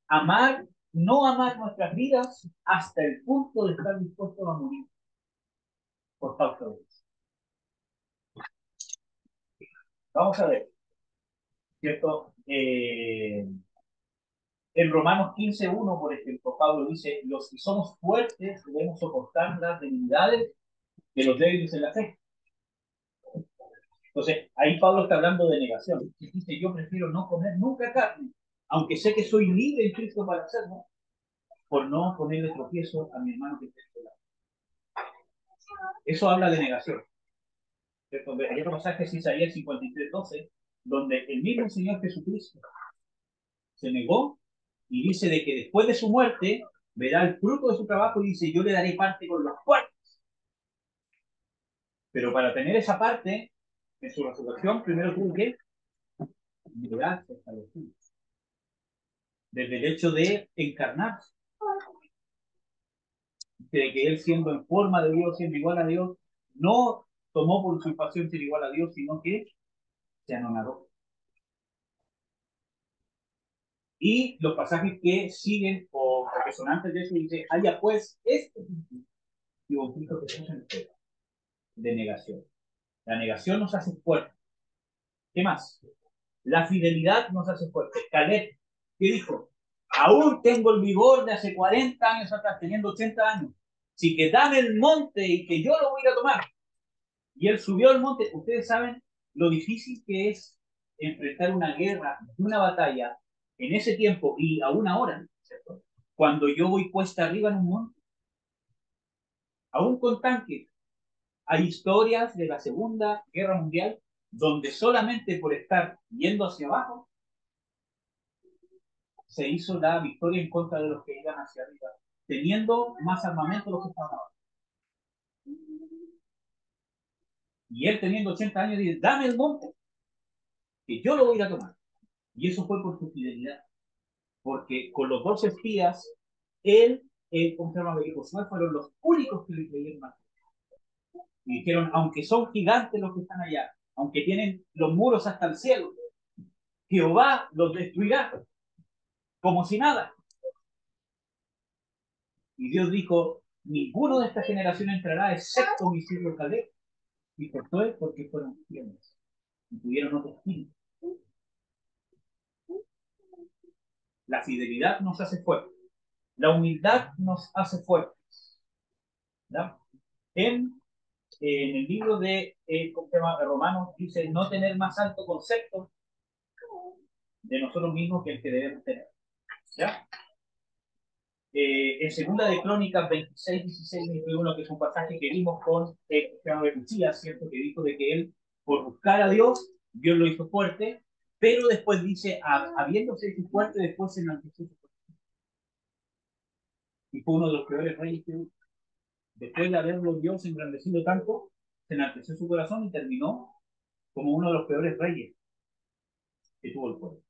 amar, no amar nuestras vidas hasta el punto de estar dispuestos a morir por causa de eso. Vamos a ver, ¿cierto? En Romanos 15:1, por ejemplo, Pablo dice, los que somos fuertes debemos soportar las debilidades de los débiles en la fe. Entonces, ahí Pablo está hablando de negación. Y dice, yo prefiero no comer nunca carne, aunque sé que soy libre en Cristo para hacerlo, por no ponerle tropiezo a mi hermano que está en el lado. Eso habla de negación. ¿Cierto? Hay otro pasaje de Isaías 53:12, donde el mismo Señor Jesucristo se negó y dice de que después de su muerte verá el fruto de su trabajo y dice, yo le daré parte con los fuertes. Pero para tener esa parte, en su resurrección, primero tuvo que negarse hasta los últimos. desde el hecho de encarnarse, de que él siendo en forma de Dios, siendo igual a Dios, no tomó por usurpación ser igual a Dios, sino que se anonadó. Y los pasajes que siguen o que son antes de eso dice, haya pues este y un Cristo que se entrega de negación. La negación nos hace fuertes. ¿Qué más? La fidelidad nos hace fuertes. Caleb, ¿qué dijo? Aún tengo el vigor de hace 40 años atrás, teniendo 80 años. Si que dame el monte y que yo lo voy a ir a tomar. Y él subió al monte. Ustedes saben lo difícil que es enfrentar una guerra, una batalla en ese tiempo y aún ahora, ¿cierto? Cuando yo voy puesta arriba en un monte, aún con tanques. Hay historias de la Segunda Guerra Mundial donde solamente por estar yendo hacia abajo se hizo la victoria en contra de los que iban hacia arriba, teniendo más armamento los que estaban abajo. Y él teniendo 80 años dice, dame el monte, que yo lo voy a ir a tomar. Y eso fue por su fidelidad. Porque con los 12 espías, él, ¿cómo se llama? Josué fueron los únicos que le creyeron a él. Y dijeron, aunque son gigantes los que están allá, aunque tienen los muros hasta el cielo, Jehová los destruirá como si nada. Y Dios dijo, ninguno de esta generación entrará excepto mi siervo Caleb. Y Josué porque fueron fieles y tuvieron otro espíritu. La fidelidad nos hace fuertes. La humildad nos hace fuertes. ¿Verdad? En el libro de Romanos dice no tener más alto concepto de nosotros mismos que el que debemos tener. ¿Ya? En segunda de Crónicas 26, 16, 21, que es un pasaje que vimos con Cristiano de Lucía, ¿cierto? Que dijo de que él, por buscar a Dios, Dios lo hizo fuerte, pero después dice, habiéndose hecho fuerte, después se enalteció su corazón. Y fue uno de los peores reyes que hubo. Después de haberlo Dios engrandecido tanto, se enalteció su corazón y terminó como uno de los peores reyes que tuvo el pueblo.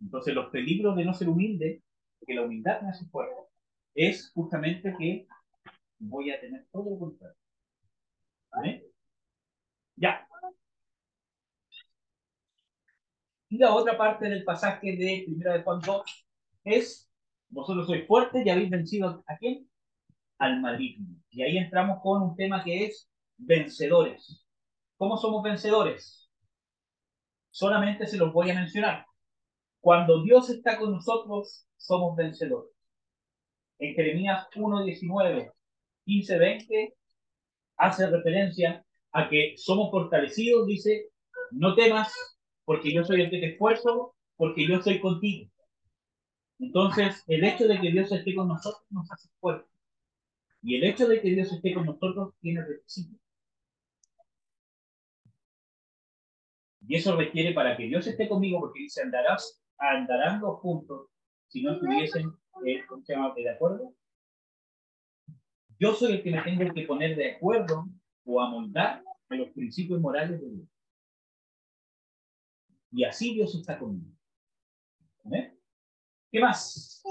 Entonces, los peligros de no ser humilde, porque la humildad me hace fuerte, es justamente que voy a tener todo lo contrario. ¿Vale? Ya. Y la otra parte del pasaje de 1 de Juan 2 es, vosotros sois fuertes y habéis vencido ¿a quién? Al maligno. Y ahí entramos con un tema que es vencedores. ¿Cómo somos vencedores? Solamente se los voy a mencionar. Cuando Dios está con nosotros, somos vencedores. En Jeremías 1, 19, 15, 20, hace referencia a que somos fortalecidos, dice, no temas, porque yo soy el que te esfuerzo, porque yo estoy contigo. Entonces, el hecho de que Dios esté con nosotros nos hace fuertes. Y el hecho de que Dios esté con nosotros tiene requisitos. Y eso requiere para que Dios esté conmigo, porque dice, andarán los juntos si no estuviesen, ¿cómo se llama? ¿De acuerdo? Yo soy el que me tengo que poner de acuerdo o amoldar a los principios morales de Dios. Y así Dios está conmigo. ¿Eh? ¿Qué más?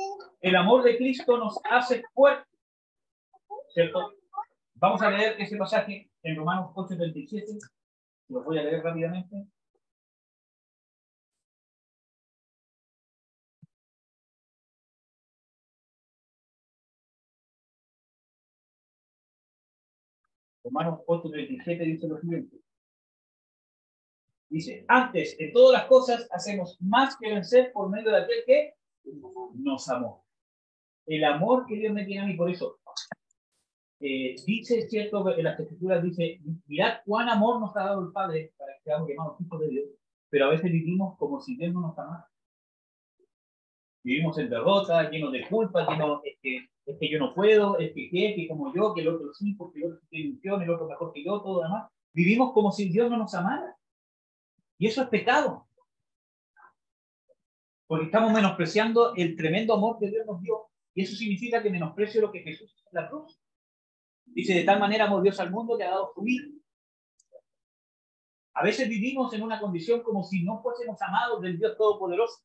El amor de Cristo nos hace fuertes, ¿cierto? Vamos a leer ese pasaje en Romanos 8:37. Lo voy a leer rápidamente. Romanos 8:37 dice lo siguiente. Dice, antes de todas las cosas hacemos más que vencer por medio de aquel que nos amó. El amor que Dios me tiene a mí, por eso dice, cierto, en las escrituras dice, mirad cuán amor nos ha dado el Padre para que seamos llamados hijos de Dios, pero a veces vivimos como si Dios no nos amara. Vivimos en derrota, llenos de culpa, llenos, es que yo no puedo, es que como yo, que el otro sí, porque el otro tiene ilusión, el otro mejor que yo, todo lo demás. Vivimos como si Dios no nos amara. Y eso es pecado. Porque estamos menospreciando el tremendo amor que Dios nos dio. Y eso significa que menosprecio lo que Jesús hizo en la cruz. Dice, de tal manera amó Dios al mundo que ha dado su Hijo. A veces vivimos en una condición como si no fuésemos amados del Dios Todopoderoso.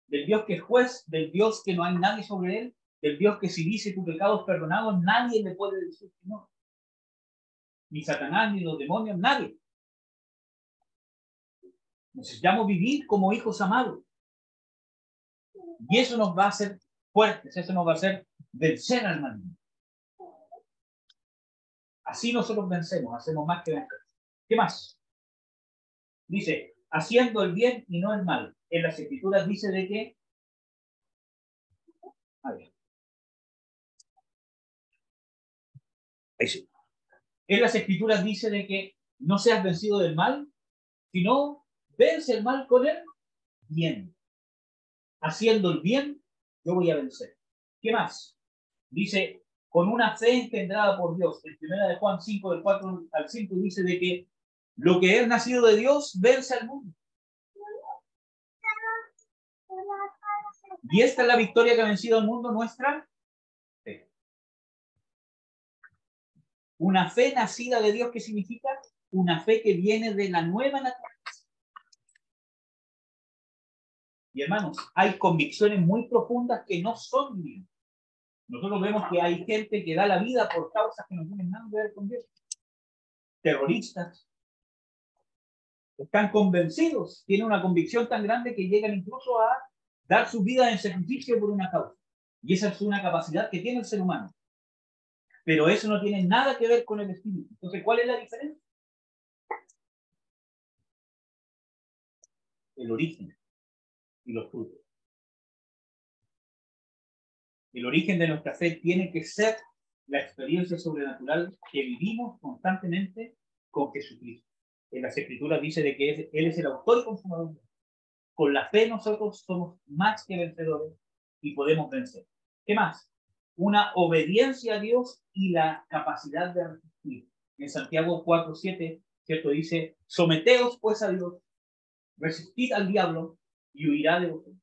del Dios que es juez, del Dios que no hay nadie sobre él, del Dios que si dice tu pecado es perdonado, nadie le puede decir que no. Ni Satanás, ni los demonios, nadie. Necesitamos vivir como hijos amados. Y eso nos va a hacer fuertes, eso nos va a hacer vencer al maligno. Así nosotros vencemos, hacemos más que vencer. ¿Qué más? Dice, haciendo el bien y no el mal. En las Escrituras dice de que... A ver. Ahí sí. En las Escrituras dice de que no seas vencido del mal, sino vence el mal con el bien. Haciendo el bien, yo voy a vencer. ¿Qué más? Dice, con una fe engendrada por Dios. En 1 de Juan 5, del 4 al 5, dice de que lo que es nacido de Dios vence al mundo. Y esta es la victoria que ha vencido al mundo, nuestra fe. Una fe nacida de Dios, ¿qué significa? Una fe que viene de la nueva naturaleza. Y hermanos, hay convicciones muy profundas que no son mías. Nosotros vemos que hay gente que da la vida por causas que no tienen nada que ver con Dios. Terroristas. Están convencidos, tienen una convicción tan grande que llegan incluso a dar su vida en sacrificio por una causa. Y esa es una capacidad que tiene el ser humano. Pero eso no tiene nada que ver con el espíritu. Entonces, ¿cuál es la diferencia? El origen y los frutos. El origen de nuestra fe tiene que ser la experiencia sobrenatural que vivimos constantemente con Jesucristo. En las Escrituras dice de que Él es el autor y consumador. Con la fe nosotros somos más que vencedores y podemos vencer. ¿Qué más? Una obediencia a Dios y la capacidad de resistir. En Santiago 4:7, ¿cierto? Dice, someteos pues a Dios, resistid al diablo y huirá de vosotros.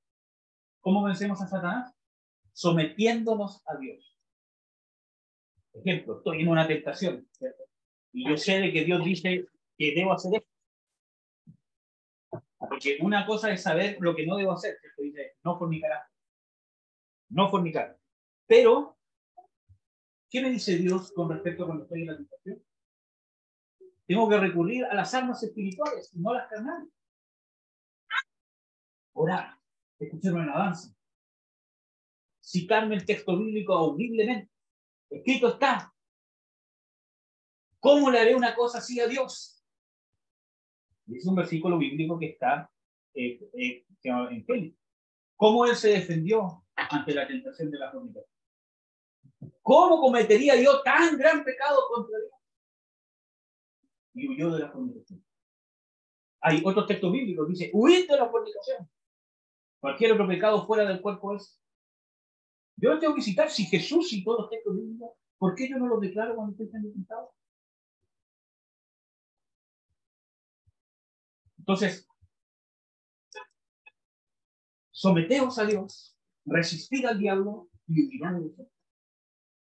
¿Cómo vencemos a Satanás? Sometiéndonos a Dios. Por ejemplo, estoy en una tentación, ¿cierto? Y yo sé de que Dios dice que debo hacer esto. Porque una cosa es saber lo que no debo hacer, ¿cierto? Dice, no fornicarás. No fornicar. Pero, ¿qué me dice Dios con respecto a cuando estoy en la tentación? Tengo que recurrir a las armas espirituales, no las carnales. Orar, escuchar una alabanza, citarme el texto bíblico audiblemente. Escrito está. ¿Cómo le haré una cosa así a Dios? Y es un versículo bíblico que está en Génesis. ¿Cómo él se defendió ante la tentación de la fornicación? ¿Cómo cometería yo tan gran pecado contra Dios? Y huyó de la fornicación. Hay otros textos bíblicos, dice, huid de la fornicación. Cualquier otro pecado fuera del cuerpo es. Yo tengo que citar, si Jesús citó los textos bíblicos, ¿por qué yo no los declaro cuando estoy siendo tentado? Entonces, someteos a Dios, resistir al diablo y huirá de vosotros.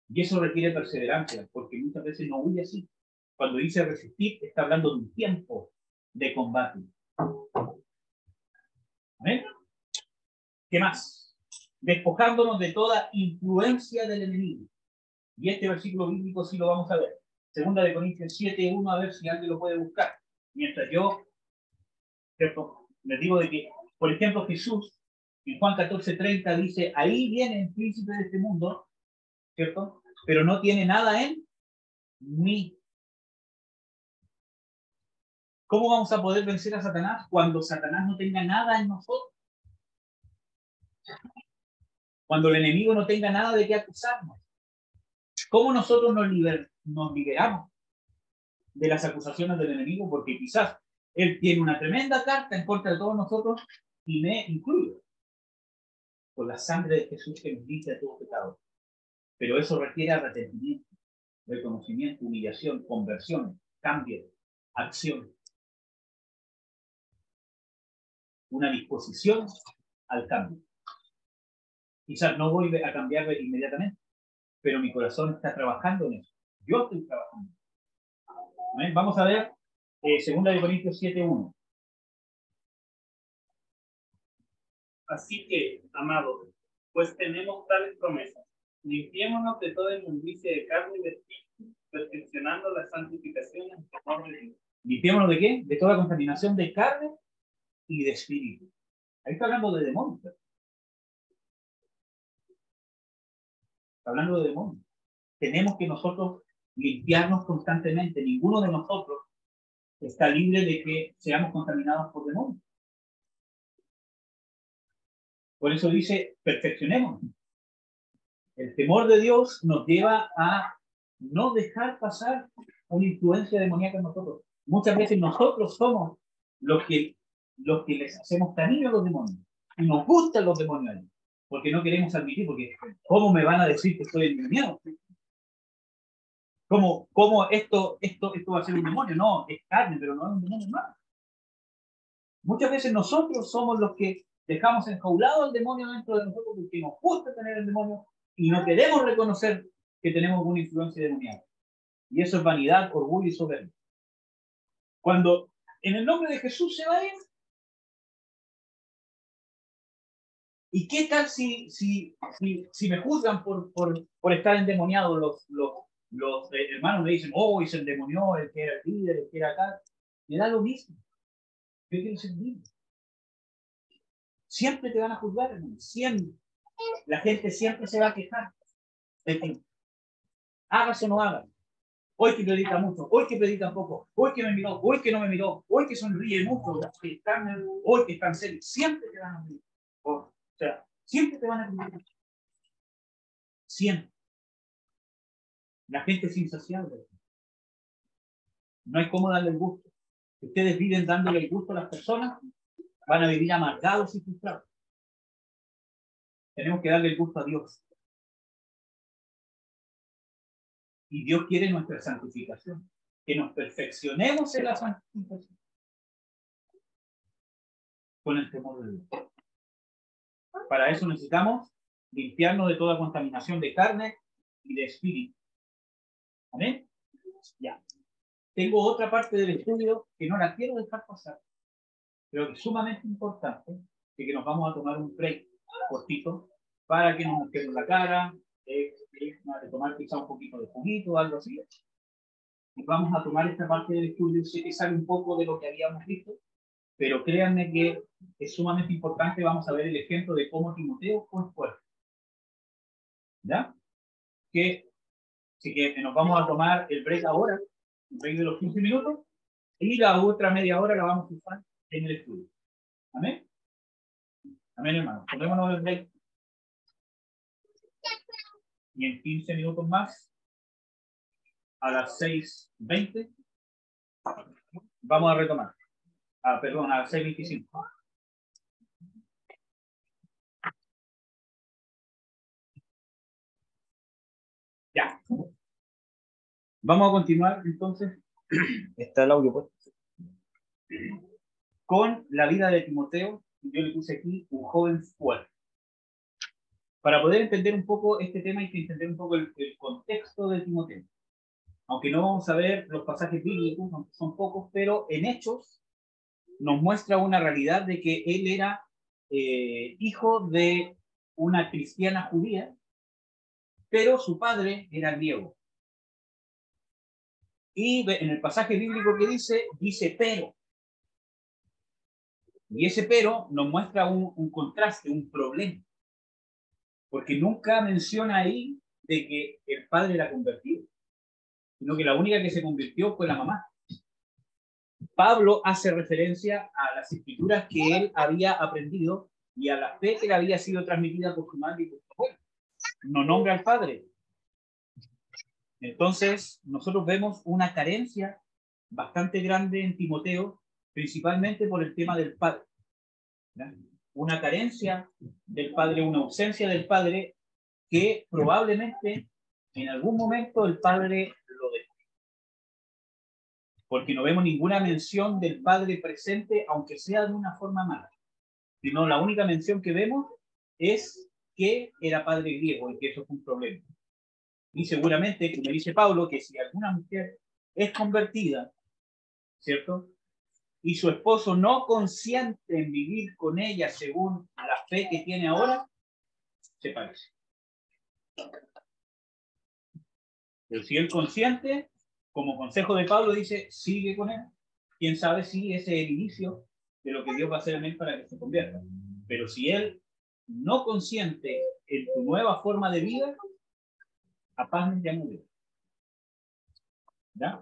Y eso requiere perseverancia, porque muchas veces no huye así. Cuando dice resistir, está hablando de un tiempo de combate. ¿Amén? ¿Qué más? Despojándonos de toda influencia del enemigo. Y este versículo bíblico sí lo vamos a ver. Segunda de Corintios 7:1, a ver si alguien lo puede buscar. Mientras yo, ¿cierto? Les digo de que, por ejemplo, Jesús, en Juan 14:30 dice, ahí viene el príncipe de este mundo, ¿cierto? Pero no tiene nada en mí. ¿Cómo vamos a poder vencer a Satanás cuando Satanás no tenga nada en nosotros? Cuando el enemigo no tenga nada de qué acusarnos. ¿Cómo nosotros nos liberamos de las acusaciones del enemigo? Porque quizás él tiene una tremenda carta en contra de todos nosotros y me incluye. Con la sangre de Jesús que nos limpia de todo pecado. Pero eso requiere arrepentimiento, reconocimiento, humillación, conversión, cambio, acción. Una disposición al cambio. Quizás no voy a cambiar inmediatamente, pero mi corazón está trabajando en eso. Yo estoy trabajando. ¿Ven? Vamos a ver 2 Corintios 7:1. Así que, amados, pues tenemos tales promesas. Limpiémonos de toda inmundicia de carne y de espíritu, perfeccionando la santificación en el temor de Dios. ¿Limpiémonos de qué? De toda contaminación de carne y de espíritu. Ahí está hablando de demonios. Está hablando de demonios. Tenemos que nosotros limpiarnos constantemente. Ninguno de nosotros está libre de que seamos contaminados por demonios. Por eso dice, perfeccionémonos. El temor de Dios nos lleva a no dejar pasar una influencia demoníaca en nosotros. Muchas veces nosotros somos los que les hacemos cariño a los demonios. Y nos gustan los demonios. Porque no queremos admitir, porque ¿cómo me van a decir que estoy endemoniado? ¿Cómo esto va a ser un demonio? No, es carne, pero no es un demonio más. Muchas veces nosotros somos los que dejamos enjaulado al demonio dentro de nosotros porque nos gusta tener el demonio y no queremos reconocer que tenemos una influencia demoníaca. Y eso es vanidad, orgullo y soberbia. Cuando en el nombre de Jesús se vayan, ¿y qué tal si me juzgan por estar endemoniado? Los hermanos me dicen, oh, y se endemonió el que era el líder, el que era acá. Me da lo mismo. Yo quiero ser libre. Siempre te van a juzgar, hermano. Siempre. La gente siempre se va a quejar de ti. Hagas o no hagas. Hoy que predica mucho, hoy que predica poco, hoy que me miró, hoy que no me miró, hoy que sonríe mucho, hoy que están serios. Siempre te van a mirar. O sea, siempre te van a mirar. Siempre. La gente es insaciable. No hay cómo darle el gusto. Si ustedes viven dándole el gusto a las personas, van a vivir amargados y frustrados. Tenemos que darle el gusto a Dios. Y Dios quiere nuestra santificación. Que nos perfeccionemos en la santificación. Con el temor de Dios. Para eso necesitamos limpiarnos de toda contaminación de carne y de espíritu. ¿Amén? Ya. Tengo otra parte del estudio que no la quiero dejar pasar, pero que es sumamente importante, y que nos vamos a tomar un break cortito para que nos mosquemos la cara, de tomar quizá un poquito de juguito o algo así. Y vamos a tomar esta parte del estudio. Sé que sale un poco de lo que habíamos visto, pero créanme que es sumamente importante. Vamos a ver el ejemplo de cómo Timoteo fue fuerte. ¿Ya? Así que nos vamos a tomar el break ahora, el break de los 15 minutos, y la otra media hora la vamos a usar en el estudio. ¿Amén? Amén, hermano. Tomémonos el break. Y en 15 minutos más, a las 6:20, vamos a retomar. Perdón, a las 6:25. Ya. Vamos a continuar entonces. Está el audio puesto. Con la vida de Timoteo. Yo le puse aquí un joven fuerte. Para poder entender un poco este tema hay que entender un poco el contexto de Timoteo. Aunque no vamos a ver los pasajes bíblicos, son pocos, pero en Hechos nos muestra una realidad de que él era hijo de una cristiana judía, pero su padre era griego. Y en el pasaje bíblico que dice pero. Y ese pero nos muestra un contraste, un problema. Porque nunca menciona ahí de que el padre era convertido, sino que la única que se convirtió fue la mamá. Pablo hace referencia a las escrituras que él había aprendido y a la fe que le había sido transmitida por su madre y por su abuelo. No nombra al padre. Entonces, nosotros vemos una carencia bastante grande en Timoteo, principalmente por el tema del padre. ¿Ya? Una carencia del padre, una ausencia del padre que probablemente en algún momento el padre lo dejó. Porque no vemos ninguna mención del padre presente, aunque sea de una forma mala. Sino la única mención que vemos es que era padre griego y que eso fue un problema. Y seguramente, como dice Pablo, que si alguna mujer es convertida, ¿cierto? Y su esposo no consiente en vivir con ella según la fe que tiene ahora se parece. Pero si él consciente, como consejo de Pablo, dice, sigue con él. Quién sabe si ese es el inicio de lo que Dios va a hacer en él para que se convierta. Pero si él no consciente en tu nueva forma de vida, capaz ya murió. ¿Ya?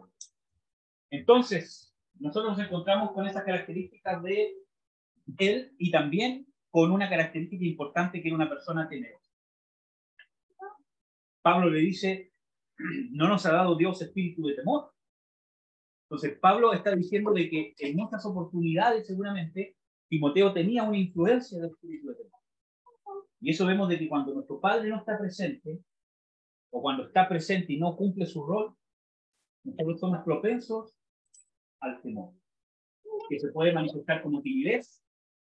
Entonces, nosotros nos encontramos con esas características de él y también con una característica importante que una persona tiene. Pablo le dice, no nos ha dado Dios espíritu de temor. Entonces, Pablo está diciendo de que en muchas oportunidades, seguramente, Timoteo tenía una influencia del espíritu de temor. Y eso vemos de que cuando nuestro padre no está presente, o cuando está presente y no cumple su rol, nosotros somos propensos al temor, que se puede manifestar como timidez,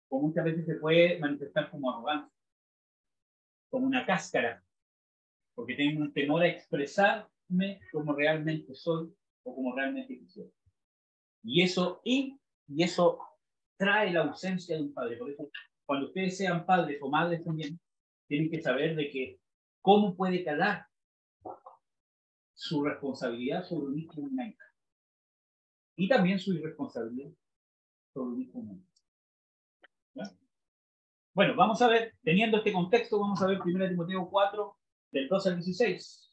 o muchas veces se puede manifestar como arrogancia, como una cáscara, porque tengo un temor a expresarme como realmente soy o como realmente quisiera. Y eso trae la ausencia de un padre. Por eso, cuando ustedes sean padres o madres también, tienen que saber de que cómo puede calar su responsabilidad sobre un hijo y una hija. Y también su irresponsabilidad sobre un hijo y una hija. ¿Ya? Bueno, vamos a ver, teniendo este contexto, vamos a ver 1 Timoteo 4, del 12 al 16.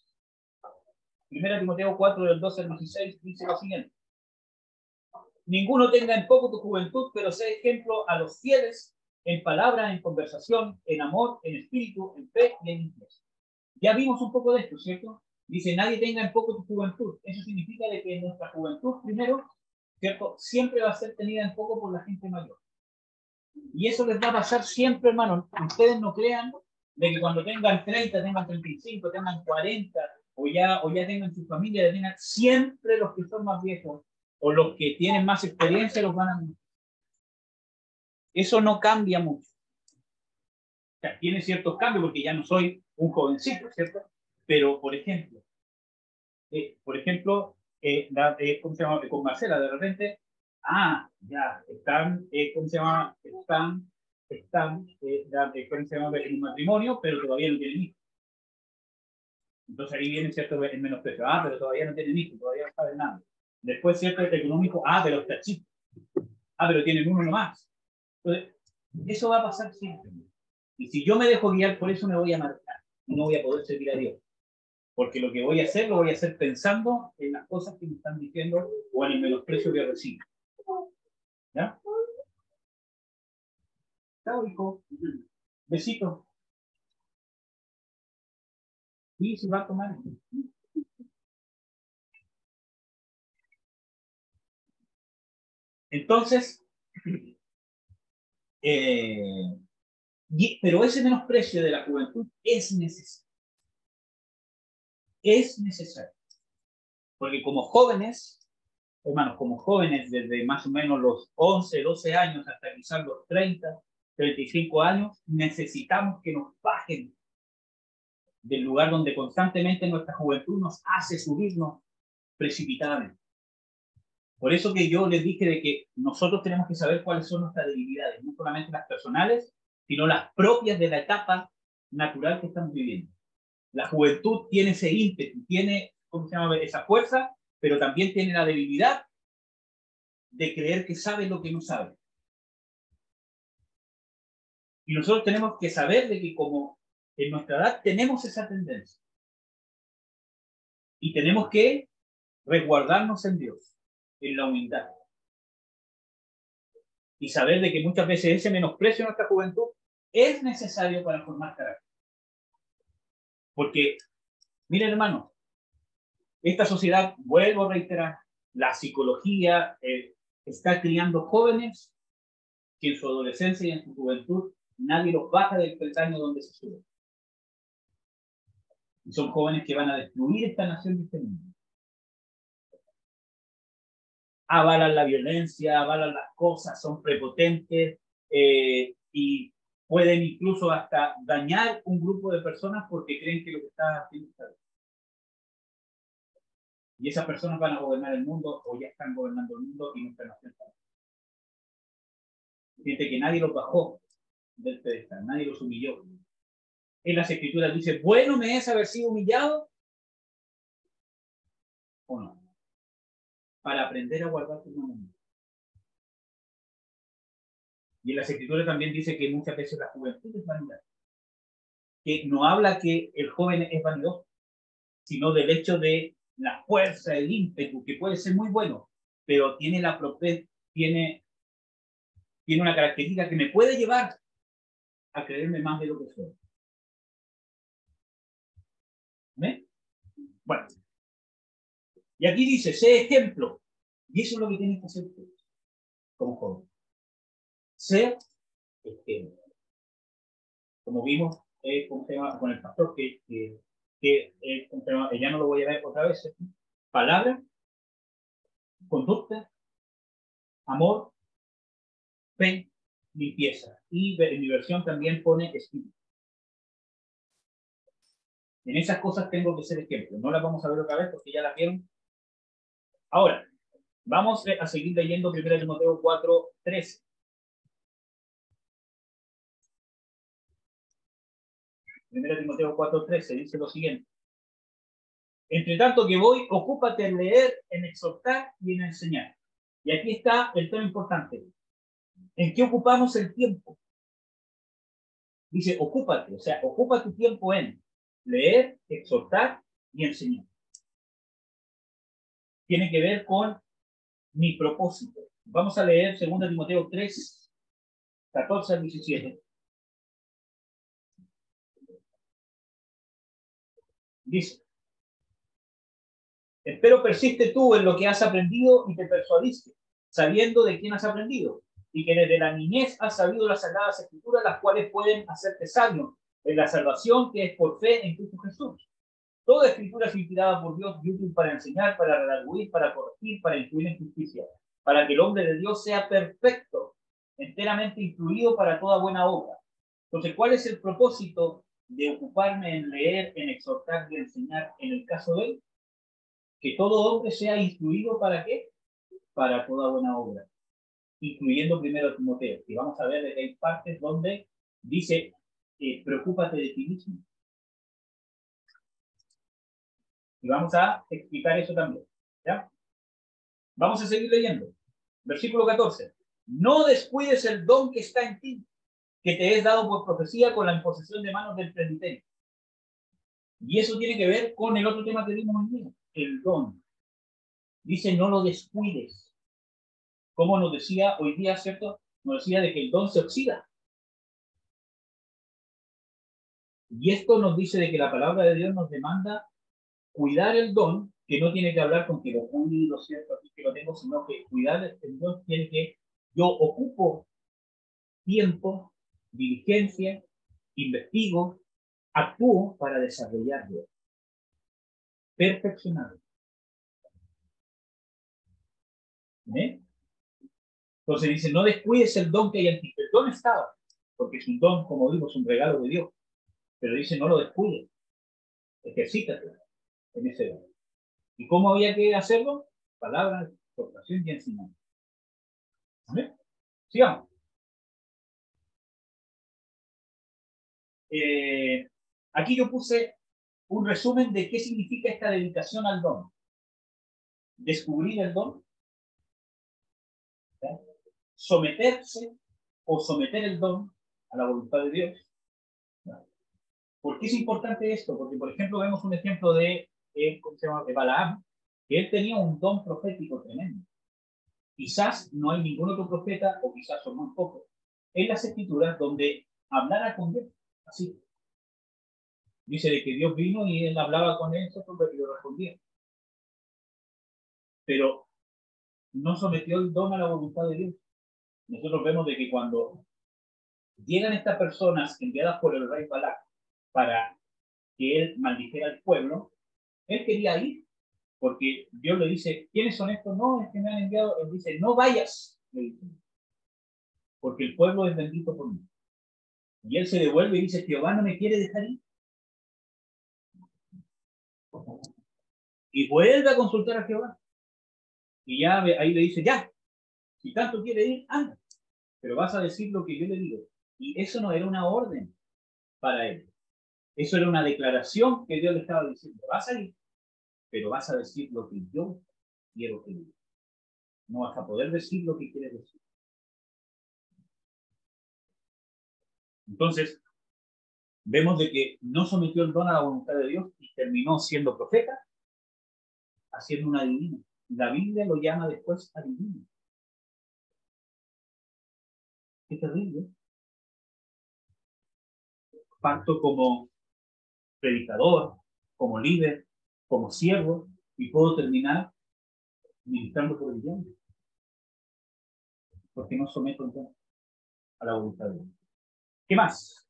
1 Timoteo 4, del 12 al 16, dice lo siguiente. Ninguno tenga en poco tu juventud, pero sé ejemplo a los fieles en palabra, en conversación, en amor, en espíritu, en fe y en interés. Ya vimos un poco de esto, ¿cierto? Dice, nadie tenga en poco tu juventud. Eso significa de que nuestra juventud, primero, ¿cierto? Siempre va a ser tenida en poco por la gente mayor. Y eso les va a pasar siempre, hermanos. Ustedes no crean de que cuando tengan 30, tengan 35, tengan 40, o ya tengan su familia, tengan siempre los que son más viejos o los que tienen más experiencia los van a... Eso no cambia mucho. O sea, tiene ciertos cambios porque ya no soy un jovencito, ¿cierto? Pero, por ejemplo, ¿cómo se llama? Con Marcela, de repente, ya, están, ¿cómo se llama? ¿Cómo se llama? En un matrimonio, pero todavía no tienen hijos. Entonces ahí viene cierto el menosprecio. Pero todavía no tienen hijos, todavía no saben nada. Después cierto el económico, pero está chico. Pero tienen uno nomás. Entonces, eso va a pasar siempre. Y si yo me dejo guiar por eso, me voy a marcar. Y no voy a poder servir a Dios. Porque lo que voy a hacer, lo voy a hacer pensando en las cosas que me están diciendo o en el menosprecio que recibo. ¿Ya? Chao, hijo. Besito. Sí, se va a tomar. Entonces, pero ese menosprecio de la juventud es necesario. Es necesario. Porque como jóvenes, hermanos, como jóvenes desde más o menos los 11, 12 años hasta quizás los 30, 35 años, necesitamos que nos bajen del lugar donde constantemente nuestra juventud nos hace subirnos precipitadamente. Por eso que yo les dije de que nosotros tenemos que saber cuáles son nuestras debilidades, no solamente las personales, sino las propias de la etapa natural que estamos viviendo. La juventud tiene ese ímpetu, tiene, ¿cómo se llama?, esa fuerza, pero también tiene la debilidad de creer que sabe lo que no sabe. Y nosotros tenemos que saber de que como en nuestra edad tenemos esa tendencia. Y tenemos que resguardarnos en Dios, en la humildad. Y saber de que muchas veces ese menosprecio de nuestra juventud es necesario para formar carácter. Porque, miren hermanos, esta sociedad, vuelvo a reiterar, la psicología está criando jóvenes que en su adolescencia y en su juventud nadie los baja del peldaño donde se suben. Y son jóvenes que van a destruir esta nación y este mundo. Avalan la violencia, avalan las cosas, son prepotentes y pueden incluso hasta dañar un grupo de personas porque creen que lo que están haciendo está bien. Y esas personas van a gobernar el mundo o ya están gobernando el mundo y nuestra nación está bien. Siente que nadie los bajó del pedestal, nadie los humilló. En las escrituras dice, bueno me es haber sido humillado, ¿o no? Para aprender a guardar tus mandamientos. Y en las escrituras también dice que muchas veces la juventud es vanidad. Que no habla que el joven es vanidoso, sino del hecho de la fuerza, el ímpetu, que puede ser muy bueno, pero tiene una característica que me puede llevar a creerme más de lo que soy. ¿Ven? Bueno. Y aquí dice, sé ejemplo. Y eso es lo que tienes que hacer tú, como joven. Ser ejemplo. Como vimos con el pastor, ya no lo voy a ver otra vez. Palabra, conducta, amor, fe, limpieza. Y en mi versión también pone espíritu. En esas cosas tengo que ser ejemplo. No las vamos a ver otra vez porque ya las vieron. Ahora, vamos a seguir leyendo 1 Timoteo 4:13. 1 Timoteo 4:13 dice lo siguiente. Entre tanto que voy, ocúpate en leer, en exhortar y en enseñar. Y aquí está el tema importante. ¿En qué ocupamos el tiempo? Dice, ocúpate, o sea, ocupa tu tiempo en leer, exhortar y enseñar. Tiene que ver con mi propósito. Vamos a leer 2 Timoteo 3:14-17. Dice, espero persiste tú en lo que has aprendido y te persuadiste, sabiendo de quién has aprendido, y que desde la niñez has sabido las sagradas escrituras, las cuales pueden hacerte sabio en la salvación que es por fe en Cristo Jesús. Toda escritura es inspirada por Dios y útil para enseñar, para redarguir, para corregir, para instruir en justicia, para que el hombre de Dios sea perfecto, enteramente instruido para toda buena obra. Entonces, ¿cuál es el propósito de ocuparme en leer, en exhortar y enseñar en el caso de él? Que todo hombre sea instruido ¿para qué? Para toda buena obra, incluyendo 1 Timoteo. Y vamos a ver que hay partes donde dice, preocúpate de ti mismo. Y vamos a explicar eso también. ¿Ya? Vamos a seguir leyendo. Versículo 14. No descuides el don que está en ti, que te es dado por profecía con la imposición de manos del presbiterio. Y eso tiene que ver con el otro tema que vimos hoy día, el don. Dice, no lo descuides. Como nos decía hoy día, ¿cierto? Nos decía de que el don se oxida. Y esto nos dice de que la palabra de Dios nos demanda cuidar el don, que no tiene que hablar con que lo cuido, ¿cierto? Aquí que lo tengo, sino que cuidar el don tiene que yo ocupo tiempo, diligencia, investigo, actúo para desarrollarlo, perfeccionarlo. ¿Eh? Entonces dice, no descuides el don que hay en ti. El don estaba, porque es un don, como digo, es un regalo de Dios. Pero dice, no lo descuides, ejercítate en ese don. ¿Y cómo había que hacerlo? Palabra, exhortación y enseñanza. ¿Vale? Sigamos. Aquí yo puse un resumen de qué significa esta dedicación al don. Descubrir el don, ¿ya? Someterse o someter el don a la voluntad de Dios. ¿Ya? ¿Por qué es importante esto? Porque, por ejemplo, vemos un ejemplo de, ¿cómo se llama?, de Balaam, que él tenía un don profético tremendo. Quizás no hay ningún otro profeta, o quizás son muy pocos, en las escrituras donde hablara con Dios, así. Dice de que Dios vino y él hablaba con él, y lo respondía. Pero no sometió el don a la voluntad de Dios. Nosotros vemos de que cuando llegan estas personas enviadas por el rey Balac para que él maldijera al pueblo, él quería ir, porque Dios le dice, ¿quiénes son estos? No, es que me han enviado. Él dice, no vayas, le dice, porque el pueblo es bendito por mí. Y él se devuelve y dice, Jehová no me quiere dejar ir. Y vuelve a consultar a Jehová. Y ya ahí le dice, ya, si tanto quiere ir, anda. Pero vas a decir lo que yo le digo. Y eso no era una orden para él. Eso era una declaración que Dios le estaba diciendo. Vas a ir, pero vas a decir lo que yo quiero que digas. No vas a poder decir lo que quieres decir. Entonces, vemos de que no sometió el don a la voluntad de Dios y terminó siendo profeta, haciendo una adivina. La Biblia lo llama después adivino. Qué terrible. Parto como predicador, como líder, como siervo, y puedo terminar ministrando por el diablo. Porque no someto el don a la voluntad de Dios. ¿Qué más?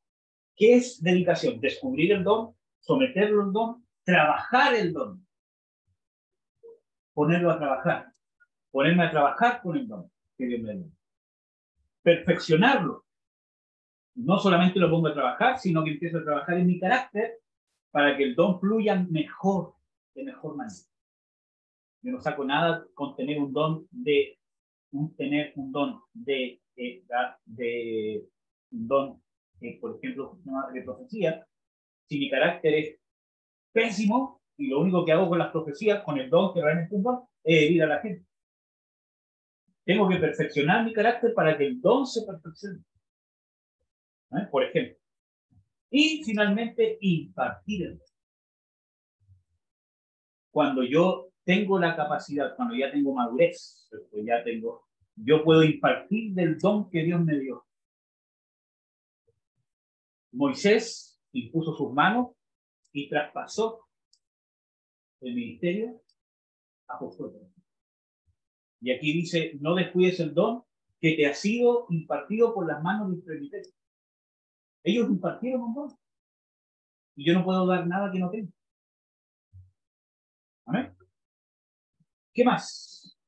¿Qué es dedicación? Descubrir el don, someterlo al don, trabajar el don. Ponerlo a trabajar. Ponerme a trabajar con el don que Dios me dio. Perfeccionarlo. No solamente lo pongo a trabajar, sino que empiezo a trabajar en mi carácter para que el don fluya mejor, de mejor manera. Yo no saco nada con tener un don de por ejemplo, de profecía, si mi carácter es pésimo y lo único que hago con las profecías, con el don que realmente es un don, es herir a la gente. Tengo que perfeccionar mi carácter para que el don se perfeccione. Por ejemplo. Y finalmente, impartir el don. Cuando yo tengo la capacidad, cuando ya tengo madurez, yo puedo impartir del don que Dios me dio. Moisés impuso sus manos y traspasó el ministerio a Josué. Y aquí dice, no descuides el don que te ha sido impartido por las manos del presbiterio. Ellos impartieron un don. Y yo no puedo dar nada que no tenga. ¿Amén? ¿Qué más?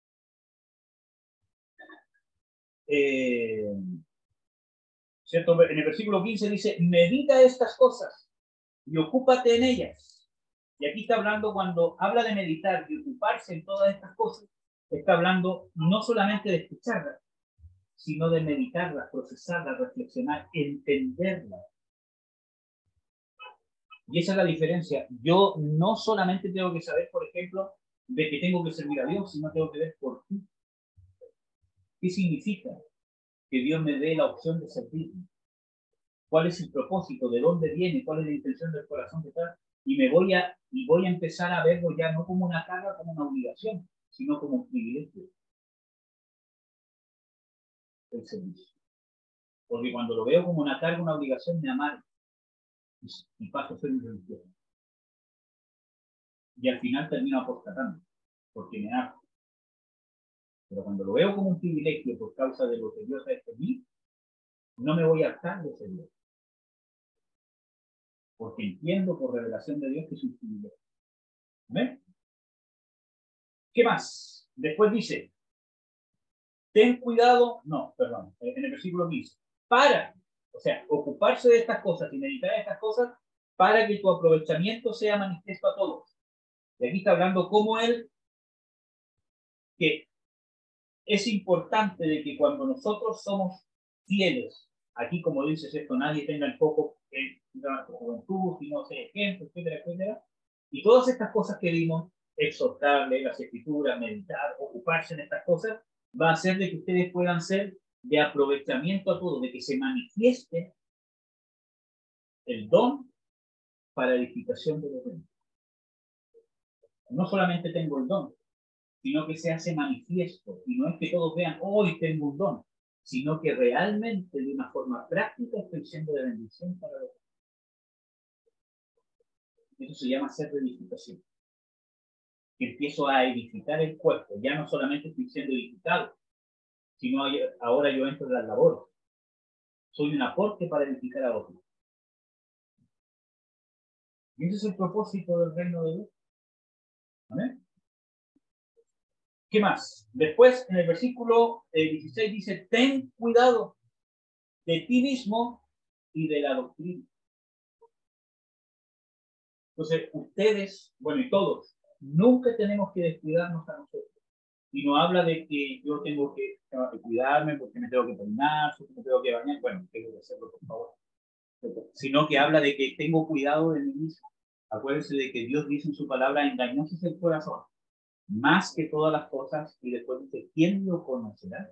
¿Cierto? En el versículo 15 dice, medita estas cosas y ocúpate en ellas. Y aquí está hablando, cuando habla de meditar y ocuparse en todas estas cosas, está hablando no solamente de escucharlas, sino de meditarlas, procesarlas, reflexionar, entenderlas. Y esa es la diferencia. Yo no solamente tengo que saber, por ejemplo, de que tengo que servir a Dios, sino tengo que ver por qué. ¿Qué significa que Dios me dé la opción de servir? ¿Cuál es el propósito? ¿De dónde viene? ¿Cuál es la intención del corazón detrás? Y voy a empezar a verlo ya no como una carga, como una obligación, sino como un privilegio. El servicio. Porque cuando lo veo como una carga, una obligación, me amargo y paso a ser un religioso. Y al final termino apostatando, porque me hago. Pero cuando lo veo como un privilegio por causa de lo que Dios ha hecho en mí, no me voy a hartar de ese Dios. Porque entiendo por revelación de Dios que es un privilegio. ¿Ven? ¿Qué más? Después dice, ten cuidado, en el versículo 15, ocuparse de estas cosas y meditar en estas cosas para que tu aprovechamiento sea manifiesto a todos. Y aquí está hablando como que es importante de que cuando nosotros somos fieles, aquí como dices esto, nadie tenga el foco en la juventud, sino sea ejemplo, etcétera, etcétera. Y todas estas cosas que vimos, exhortarle, las escrituras, meditar, ocuparse en estas cosas, va a hacer de que ustedes puedan ser de aprovechamiento a todo, de que se manifieste el don para edificación de los demás. No solamente tengo el don, sino que se hace manifiesto. Y no es que todos vean, hoy tengo un don, sino que realmente de una forma práctica estoy siendo de bendición para los demás. Eso se llama ser de edificación. Que empiezo a edificar el cuerpo. Ya no solamente estoy siendo edificado, sino ahora yo entro en las labores. Soy un aporte para edificar a otros. Y ese es el propósito del reino de Dios. ¿Amén? ¿Qué más? Después, en el versículo 16 dice, ten cuidado de ti mismo y de la doctrina. Entonces, ustedes, bueno, y todos, nunca tenemos que descuidarnos a nosotros. Y no habla de que yo tengo que cuidarme porque me tengo que peinar, porque me tengo que bañar. Bueno, tengo que hacerlo, por favor. Sino que habla de que tengo cuidado de mí mismo. Acuérdense de que Dios dice en su palabra, engañoso es el corazón, más que todas las cosas, y después dice, ¿quién lo conocerá?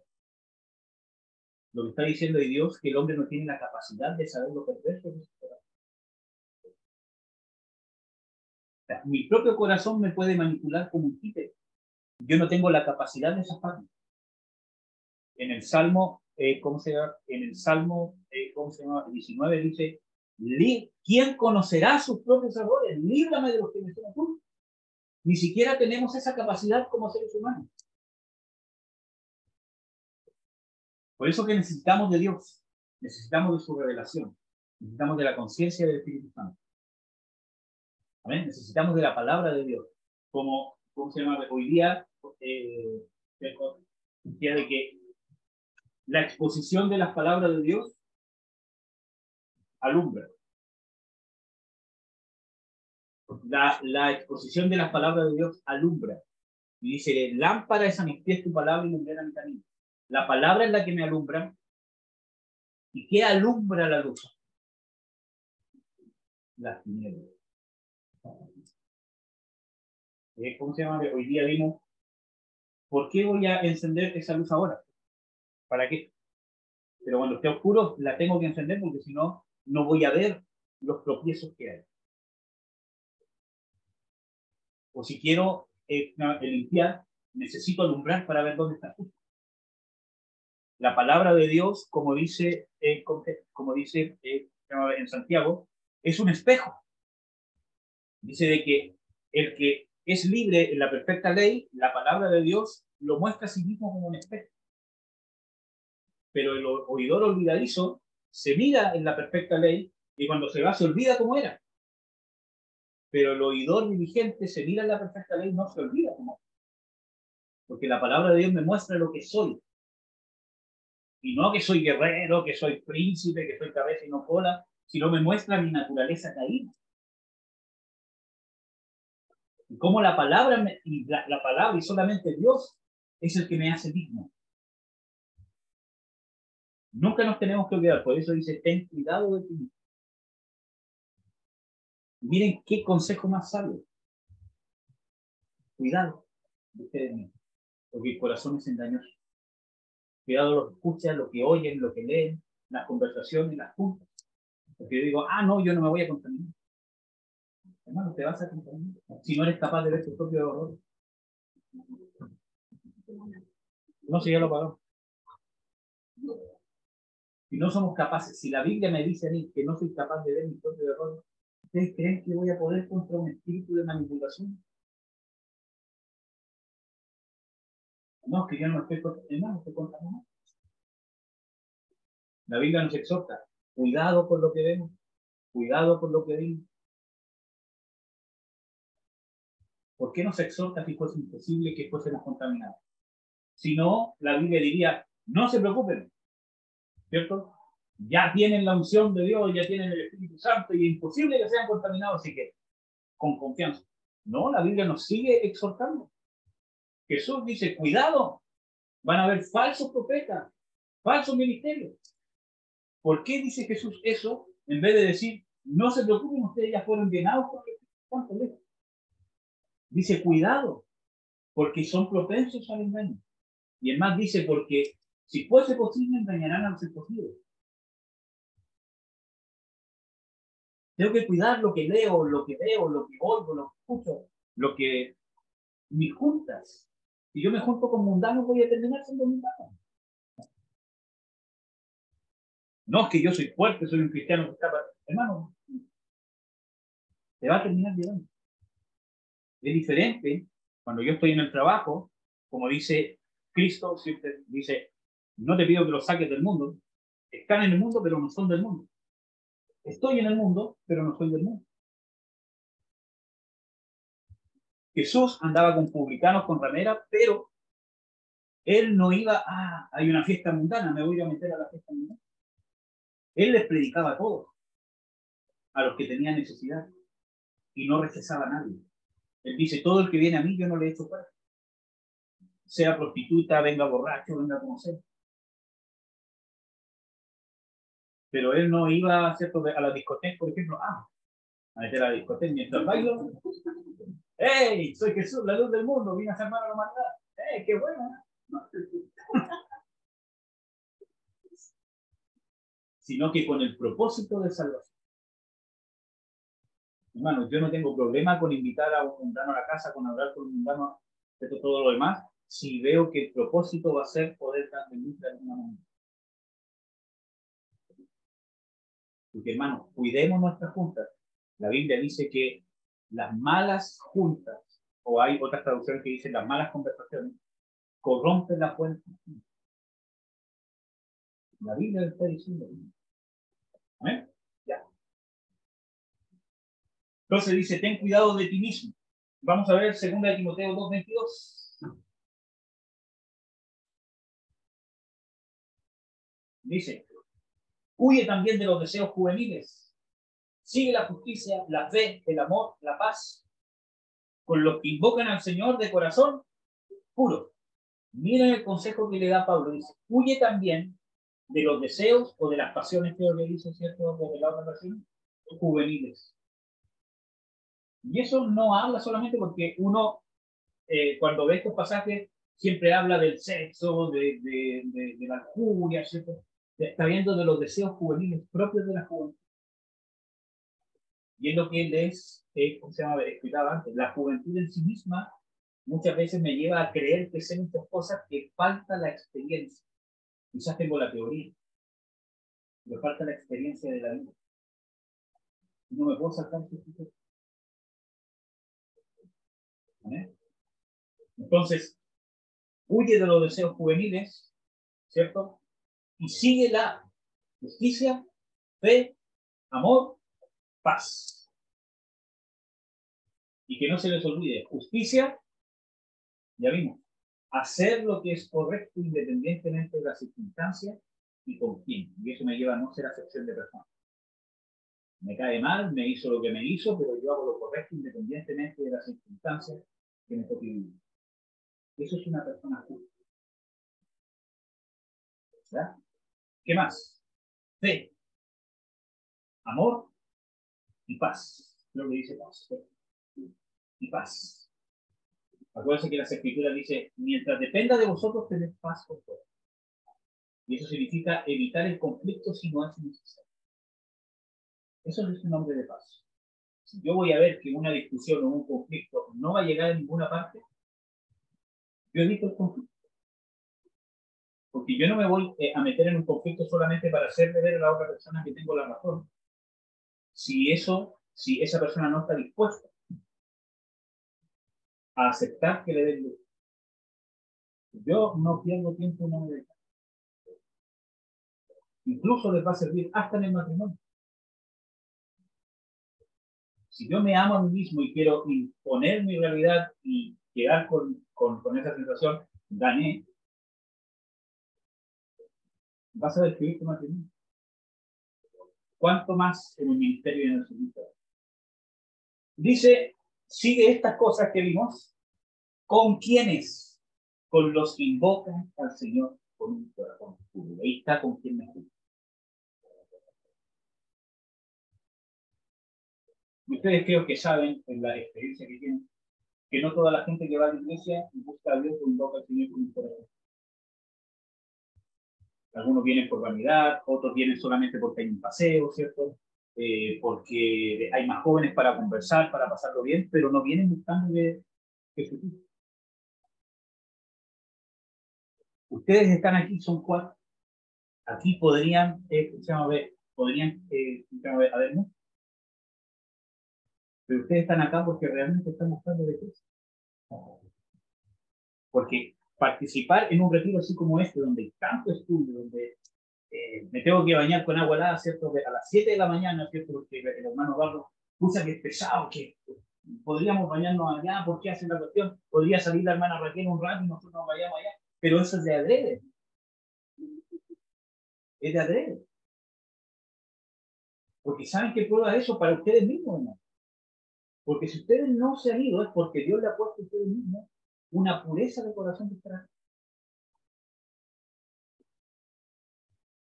Lo que está diciendo de Dios que el hombre no tiene la capacidad de saber lo perverso de su corazón. O sea, mi propio corazón me puede manipular como un títere. Yo no tengo la capacidad de zafarme. En el Salmo, ¿cómo se llama? En el Salmo, ¿cómo se llama? 19 dice, ¿quién conocerá sus propios errores? Líbrame de los que me son ocultos. Ni siquiera tenemos esa capacidad como seres humanos. Por eso que necesitamos de Dios, necesitamos de su revelación, necesitamos de la conciencia del Espíritu Santo. ¿Amén? Necesitamos de la palabra de Dios. ¿Cómo se llama? Hoy día, de que la exposición de las palabras de Dios alumbra. La exposición de las palabras de Dios alumbra. Y dice, lámpara es a mis pies tu palabra y lumbrera mi camino. La palabra es la que me alumbra. ¿Y qué alumbra la luz? Las tinieblas. ¿Cómo se llama? Hoy día vimos, ¿por qué voy a encender esa luz ahora? ¿Para qué? Pero cuando esté oscuro la tengo que encender porque si no, no voy a ver los tropiezos que hay. O si quiero limpiar, necesito alumbrar para ver dónde está justo. La palabra de Dios, como dice en Santiago, es un espejo. Dice de que el que es libre en la perfecta ley, la palabra de Dios lo muestra a sí mismo como un espejo. Pero el oidor olvidadizo se mira en la perfecta ley y cuando se va se olvida cómo era. Pero el oidor diligente se mira en la perfecta ley y no se olvida cómo era. Porque la palabra de Dios me muestra lo que soy. Y no que soy guerrero, que soy príncipe, que soy cabeza y no cola, sino me muestra mi naturaleza caída. Y cómo la palabra, la palabra y solamente Dios es el que me hace digno. Nunca nos tenemos que olvidar, por eso dice, ten cuidado de ti mismo. Miren qué consejo más sabio. Cuidado de ustedes mismos, porque el corazón es engañoso. Cuidado lo que escuchan, lo que oyen, lo que leen, las conversaciones, las juntas. Porque yo digo, no, yo no me voy a contaminar. Hermano, te vas a contaminar si no eres capaz de ver tu propio error. No, si ya lo pagó. Si no somos capaces, si la Biblia me dice a mí que no soy capaz de ver mi propio error, ¿ustedes creen que voy a poder contra un espíritu de manipulación? No, que yo no estoy contaminado, estoy contaminado. La Biblia nos exhorta, cuidado con lo que vemos, cuidado con lo que vimos. ¿Por qué nos exhorta si fuese imposible que fuésemos contaminados? Si no, la Biblia diría, no se preocupen, ¿cierto? Ya tienen la unción de Dios, ya tienen el Espíritu Santo y es imposible que sean contaminados, así que con confianza. No, la Biblia nos sigue exhortando. Jesús dice, cuidado, van a haber falsos profetas, falsos ministerios. ¿Por qué dice Jesús eso en vez de decir, no se preocupen, ustedes ya fueron llenados por el Espíritu Santo? Dice, cuidado, porque son propensos al engaño. Y además dice, porque si fuese posible, engañarán a los escogidos. Tengo que cuidar lo que leo, lo que veo, lo que oigo, lo que escucho, lo que mis juntas. Si yo me junto con mundanos, voy a terminar siendo mundano. No es que yo soy fuerte, soy un cristiano que está... Hermano, te va a terminar llevando. Es diferente cuando yo estoy en el trabajo, como dice Cristo, siempre dice, no te pido que los saques del mundo, están en el mundo, pero no son del mundo. Estoy en el mundo, pero no soy del mundo. Jesús andaba con publicanos, con ramera, pero él no iba, hay una fiesta mundana, me voy a meter a la fiesta mundana. Él les predicaba a todos, a los que tenían necesidad, y no rechazaba a nadie. Él dice, todo el que viene a mí, yo no le echo fuera. sea prostituta, venga borracho, venga como sea. Pero él no iba, ¿cierto?, a la discoteca, por ejemplo, a meter a la discoteca mientras bailo. ¡Hey! Soy Jesús, la luz del mundo, vine a salvar a la humanidad. ¡Hey, qué bueno! No. Sino que con el propósito de salvación. Hermano, yo no tengo problema con invitar a un mundano a la casa, con hablar con un mundano, todo lo demás, si veo que el propósito va a ser poder transmitir de alguna manera. Porque, hermanos, cuidemos nuestras juntas. La Biblia dice que las malas juntas, o hay otras traducciones que dicen las malas conversaciones, corrompen la fuente. La Biblia está diciendo. ¿Eh? Ya. Entonces dice, ten cuidado de ti mismo. Vamos a ver 2 Timoteo 2:22. Dice, huye también de los deseos juveniles. Sigue la justicia, la fe, el amor, la paz, con los que invocan al Señor de corazón puro. Miren el consejo que le da Pablo. Dice, huye también de los deseos o de las pasiones que le dice, ¿cierto?, de la otra versión, juveniles. Y eso no habla solamente porque uno, cuando ve estos pasajes, siempre habla del sexo, de la lujuria, ¿cierto? Está viendo de los deseos juveniles propios de la juventud. Y es lo que él ¿cómo se llama? Explicaba antes, la juventud en sí misma muchas veces me lleva a creer que sé muchas cosas que falta la experiencia. Quizás tengo la teoría, pero falta la experiencia de la vida. No me puedo saltar este tipo. ¿Vale? Entonces, huye de los deseos juveniles, ¿cierto? Y sigue la justicia, fe, amor, paz. Y que no se les olvide, justicia, ya vimos, hacer lo que es correcto independientemente de las circunstancias y con quién. Y eso me lleva a no ser acepción de personas. Me cae mal, me hizo lo que me hizo, pero yo hago lo correcto independientemente de las circunstancias que me toque vivir. Eso es una persona justa. ¿Verdad? ¿Qué más? Fe, amor y paz. Lo que dice paz. Y paz. Acuérdense que las escrituras dicen, mientras dependa de vosotros, tened paz con todos. Y eso significa evitar el conflicto si no es necesario. Eso es un nombre de paz. Si yo voy a ver que una discusión o un conflicto no va a llegar a ninguna parte, yo evito el conflicto. Porque yo no me voy a meter en un conflicto solamente para hacerle ver a la otra persona que tengo la razón. Si esa persona no está dispuesta a aceptar que le den luz, yo no pierdo tiempo en no. Incluso les va a servir hasta en el matrimonio. Si yo me amo a mí mismo y quiero imponer mi realidad y quedar con esa sensación, gané, vas a describir tu matrimonio. ¿Cuánto más en el ministerio y en el servicio? Dice, sigue estas cosas que vimos. ¿Con quiénes? Con los que invocan al Señor con un corazón puro. Ahí está con quien me gusta. Ustedes creo que saben, en la experiencia que tienen, que no toda la gente que va a la iglesia busca a Dios o invoca al Señor con un corazón. Algunos vienen por vanidad, otros vienen solamente porque hay un paseo, ¿cierto? Porque hay más jóvenes para conversar, para pasarlo bien, pero no vienen buscando de Jesús. Ustedes están aquí, son 4. Aquí podrían, haber muchos. Pero ustedes están acá porque realmente están buscando de Cristo. Porque participar en un retiro así como este, donde hay tanto estudio, donde me tengo que bañar con agua helada, ¿cierto? A las 7 de la mañana, ¿cierto? Porque el hermano Barro puso que es pesado, que podríamos bañarnos allá, ¿por qué hacen la cuestión? Podría salir la hermana Raquel un rato y nosotros nos vayamos allá, pero eso es de adrede. Es de adrede. Porque saben que prueba eso para ustedes mismos, ¿no? Porque si ustedes no se han ido es porque Dios le ha puesto a ustedes mismos una pureza de corazón que está.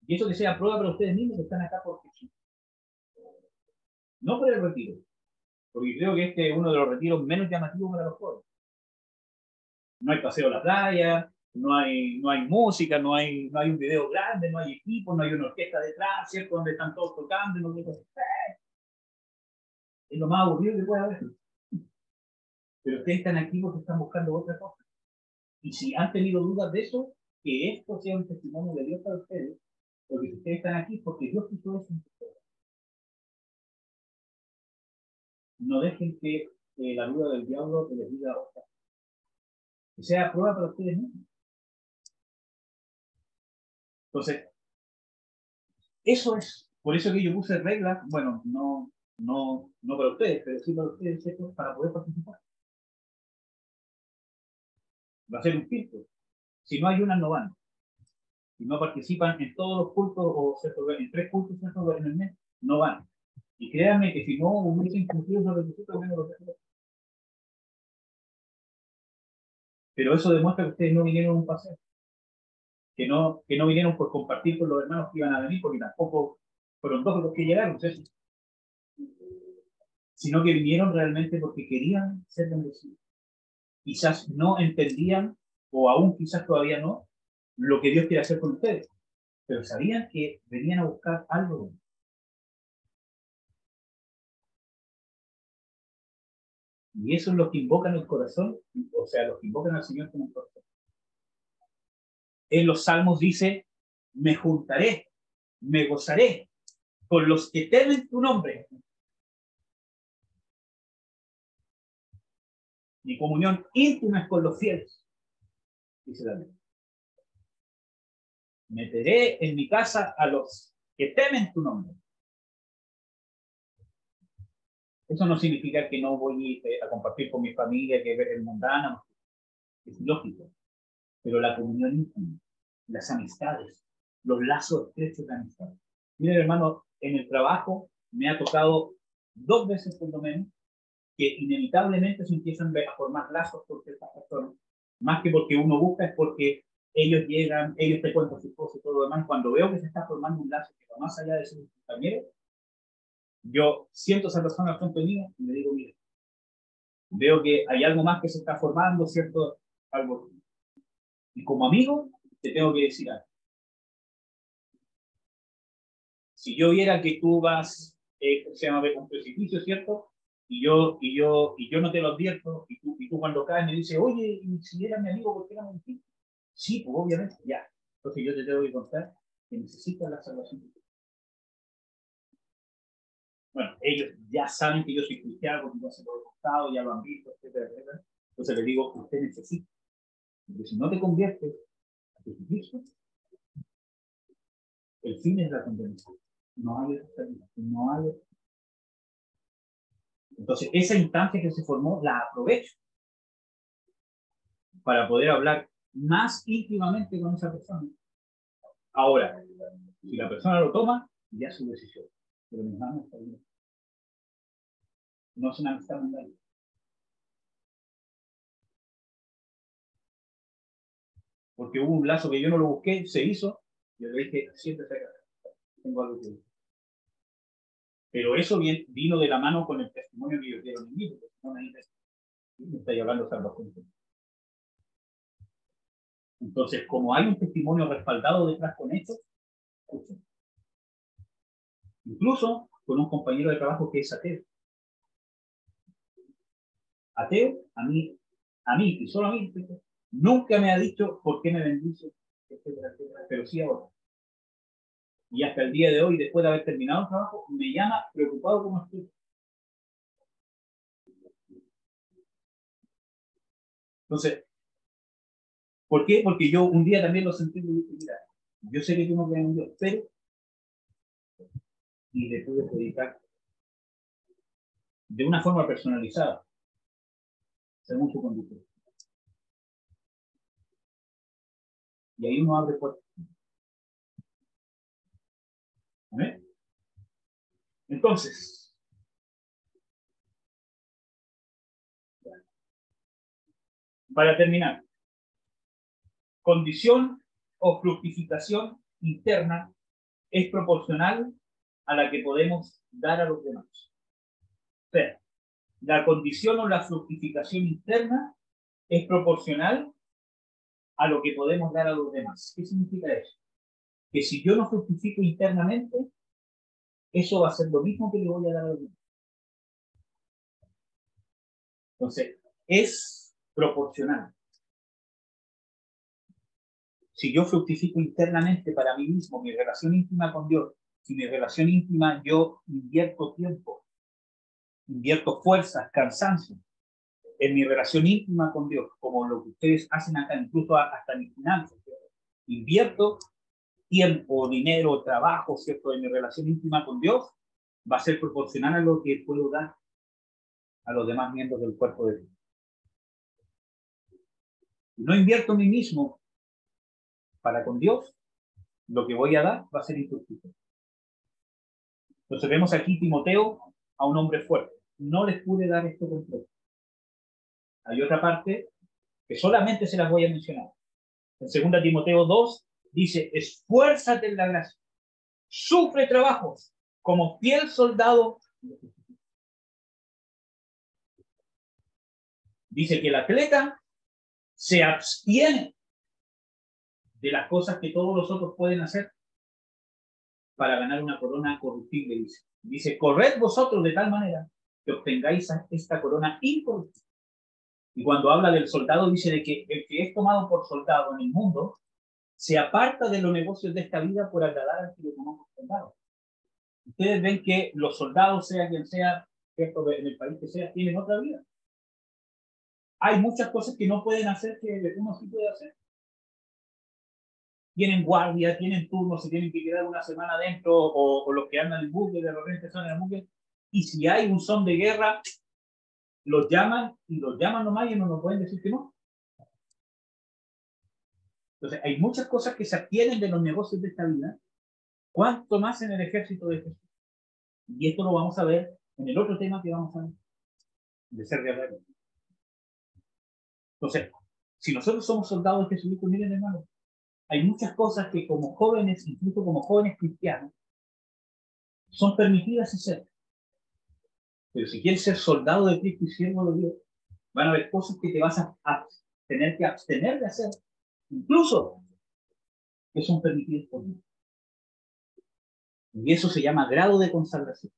Y eso que sea prueba para ustedes mismos que están acá porque sí. No por el retiro, porque creo que este es uno de los retiros menos llamativos para los jóvenes. No hay paseo a la playa, no hay música, no hay un video grande, no hay equipo, no hay una orquesta detrás, ¿cierto? Donde están todos tocando. No es lo más aburrido que puede haber. Pero ustedes están aquí porque están buscando otra cosa. Y si han tenido dudas de eso, que esto sea un testimonio de Dios para ustedes, porque si ustedes están aquí, porque Dios quiso eso en ustedes. No dejen que la duda del diablo les diga otra. Que sea prueba para ustedes mismos. Entonces, eso es, por eso que yo puse reglas, bueno, no para ustedes, pero sí para ustedes, ¿cierto? Para poder participar. Va a ser un filtro. Si no hay unas, no van. Si no participan en todos los cultos, o ¿cierto? En 3 cultos, ¿cierto? En el mes, no van. Y créanme que si no hubiesen cumplido esos requisitos, menos los dejo. Pero eso demuestra que ustedes no vinieron a un paseo. Que no vinieron por compartir con los hermanos que iban a venir, porque tampoco fueron 2 los que llegaron, ¿cierto? Sino que vinieron realmente porque querían ser bendecidos. Quizás no entendían, o aún quizás todavía no, lo que Dios quiere hacer con ustedes, pero sabían que venían a buscar algo. Y eso es lo que invocan el corazón, o sea, lo que invocan al Señor con el corazón. En los Salmos dice, me juntaré, me gozaré con los que temen tu nombre. Mi comunión íntima es con los fieles, dice la ley. Meteré en mi casa a los que temen tu nombre. Eso no significa que no voy a compartir con mi familia, que es mundana, es lógico. Pero la comunión íntima, las amistades, los lazos estrechos de amistad. Miren, hermano, en el trabajo me ha tocado 2 veces por lo menos que inevitablemente se empiezan a formar lazos por ciertas personas. Más que porque uno busca, es porque ellos llegan, ellos te cuentan sus cosas y todo lo demás. Cuando veo que se está formando un lazo que va más allá de sus compañeros, yo siento a esa persona al frente mío y le digo, mira, veo que hay algo más que se está formando, ¿cierto? Algo. Y como amigo, te tengo que decir algo. Si yo viera que tú vas, se llama un precipicio, ¿cierto? Y yo no te lo advierto, y tú cuando caes me dices, oye, y si eras mi amigo, ¿por qué no me dijiste? Sí, pues obviamente, ya. Entonces yo te tengo que contar que necesitas la salvación. Bueno, ellos ya saben que yo soy cristiano, porque yo se lo he contado, ya lo han visto, etcétera, etcétera. Entonces les digo, usted necesita. Porque si no te conviertes a Jesucristo, el fin es la condenación. No hay salida, no hay. Entonces, esa instancia que se formó la aprovecho para poder hablar más íntimamente con esa persona. Ahora, si la persona lo toma, ya es su decisión. Pero mis manos están bien. No es una amistad mundial. Porque hubo un lazo que yo no lo busqué, se hizo, yo le dije, siempre se acá. Tengo algo que decir. Pero eso vino de la mano con el testimonio que ellos dieron en mí, porque no me está llevando salvación. Entonces, como hay un testimonio respaldado detrás con esto, escuchen. Incluso con un compañero de trabajo que es ateo. Ateo, a mí, y solo a mí, nunca me ha dicho por qué me bendice, etcétera, etcétera, pero sí ahora. Y hasta el día de hoy, después de haber terminado el trabajo, me llama preocupado como estoy. Entonces, ¿por qué? Porque yo un día también lo sentí y dije, mira, yo sé que tú no crees en Dios, pero y le pude predicar de una forma personalizada, según su condición. Y ahí uno abre puertas. ¿Amén? Entonces, Para terminar, condición o fructificación interna es proporcional a la que podemos dar a los demás. O sea, la condición o la fructificación interna es proporcional a lo que podemos dar a los demás. ¿Qué significa eso? Que si yo no fructifico internamente, eso va a ser lo mismo que le voy a dar a los demás. Entonces, es proporcional. Si yo fructifico internamente para mí mismo, mi relación íntima con Dios, si mi relación íntima yo invierto tiempo, invierto fuerzas, cansancio, en mi relación íntima con Dios, como lo que ustedes hacen acá, incluso hasta mis finanzas, invierto tiempo, dinero, trabajo, ¿cierto? En mi relación íntima con Dios, va a ser proporcional a lo que puedo dar a los demás miembros del cuerpo de Dios. Si no invierto en mí mismo para con Dios, lo que voy a dar va a ser infructífero. Entonces vemos aquí Timoteo a un hombre fuerte. No les pude dar esto completo. Hay otra parte que solamente se las voy a mencionar. En 2 Timoteo 2 dice, esfuérzate en la gracia, sufre trabajos como fiel soldado. Dice que el atleta se abstiene de las cosas que todos los otros pueden hacer para ganar una corona corruptible. Dice, corred vosotros de tal manera que obtengáis esta corona incorruptible. Y cuando habla del soldado, dice de que el que es tomado por soldado en el mundo se aparta de los negocios de esta vida por agradar al que lo tomó por soldado. Ustedes ven que los soldados, sea quien sea, ¿cierto? En el país que sea, tienen otra vida. Hay muchas cosas que no pueden hacer que uno sí puede hacer. Tienen guardia, tienen turno, se tienen que quedar una semana adentro, o los que andan en buque, de repente son en el buque, y si hay un son de guerra, los llaman, y los llaman nomás y no nos pueden decir que no. Entonces, hay muchas cosas que se adquieren de los negocios de esta vida, cuanto más en el ejército de Jesús. Y esto lo vamos a ver en el otro tema que vamos a ver, de ser guerrero. Entonces, si nosotros somos soldados de Jesucristo, miren hermanos, hay muchas cosas que como jóvenes, incluso como jóvenes cristianos, son permitidas hacer. Pero si quieres ser soldado de Cristo y siervo de Dios, van a haber cosas que te vas a tener que abstener de hacer, incluso que son permitidas por Dios. Y eso se llama grado de consagración.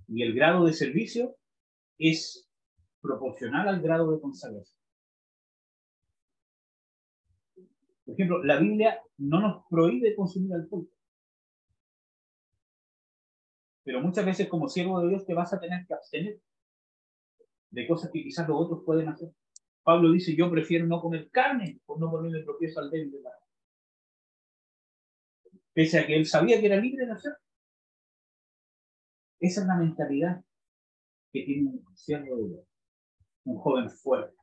Y el grado de servicio es proporcional al grado de consagración. Por ejemplo, la Biblia no nos prohíbe consumir alcohol. Pero muchas veces como siervo de Dios te vas a tener que abstener de cosas que quizás los otros pueden hacer. Pablo dice, yo prefiero no comer carne por no ponerle tropiezo al débil de la. Pese a que él sabía que era libre de hacer. Esa es la mentalidad que tiene un siervo de Dios, un joven fuerte.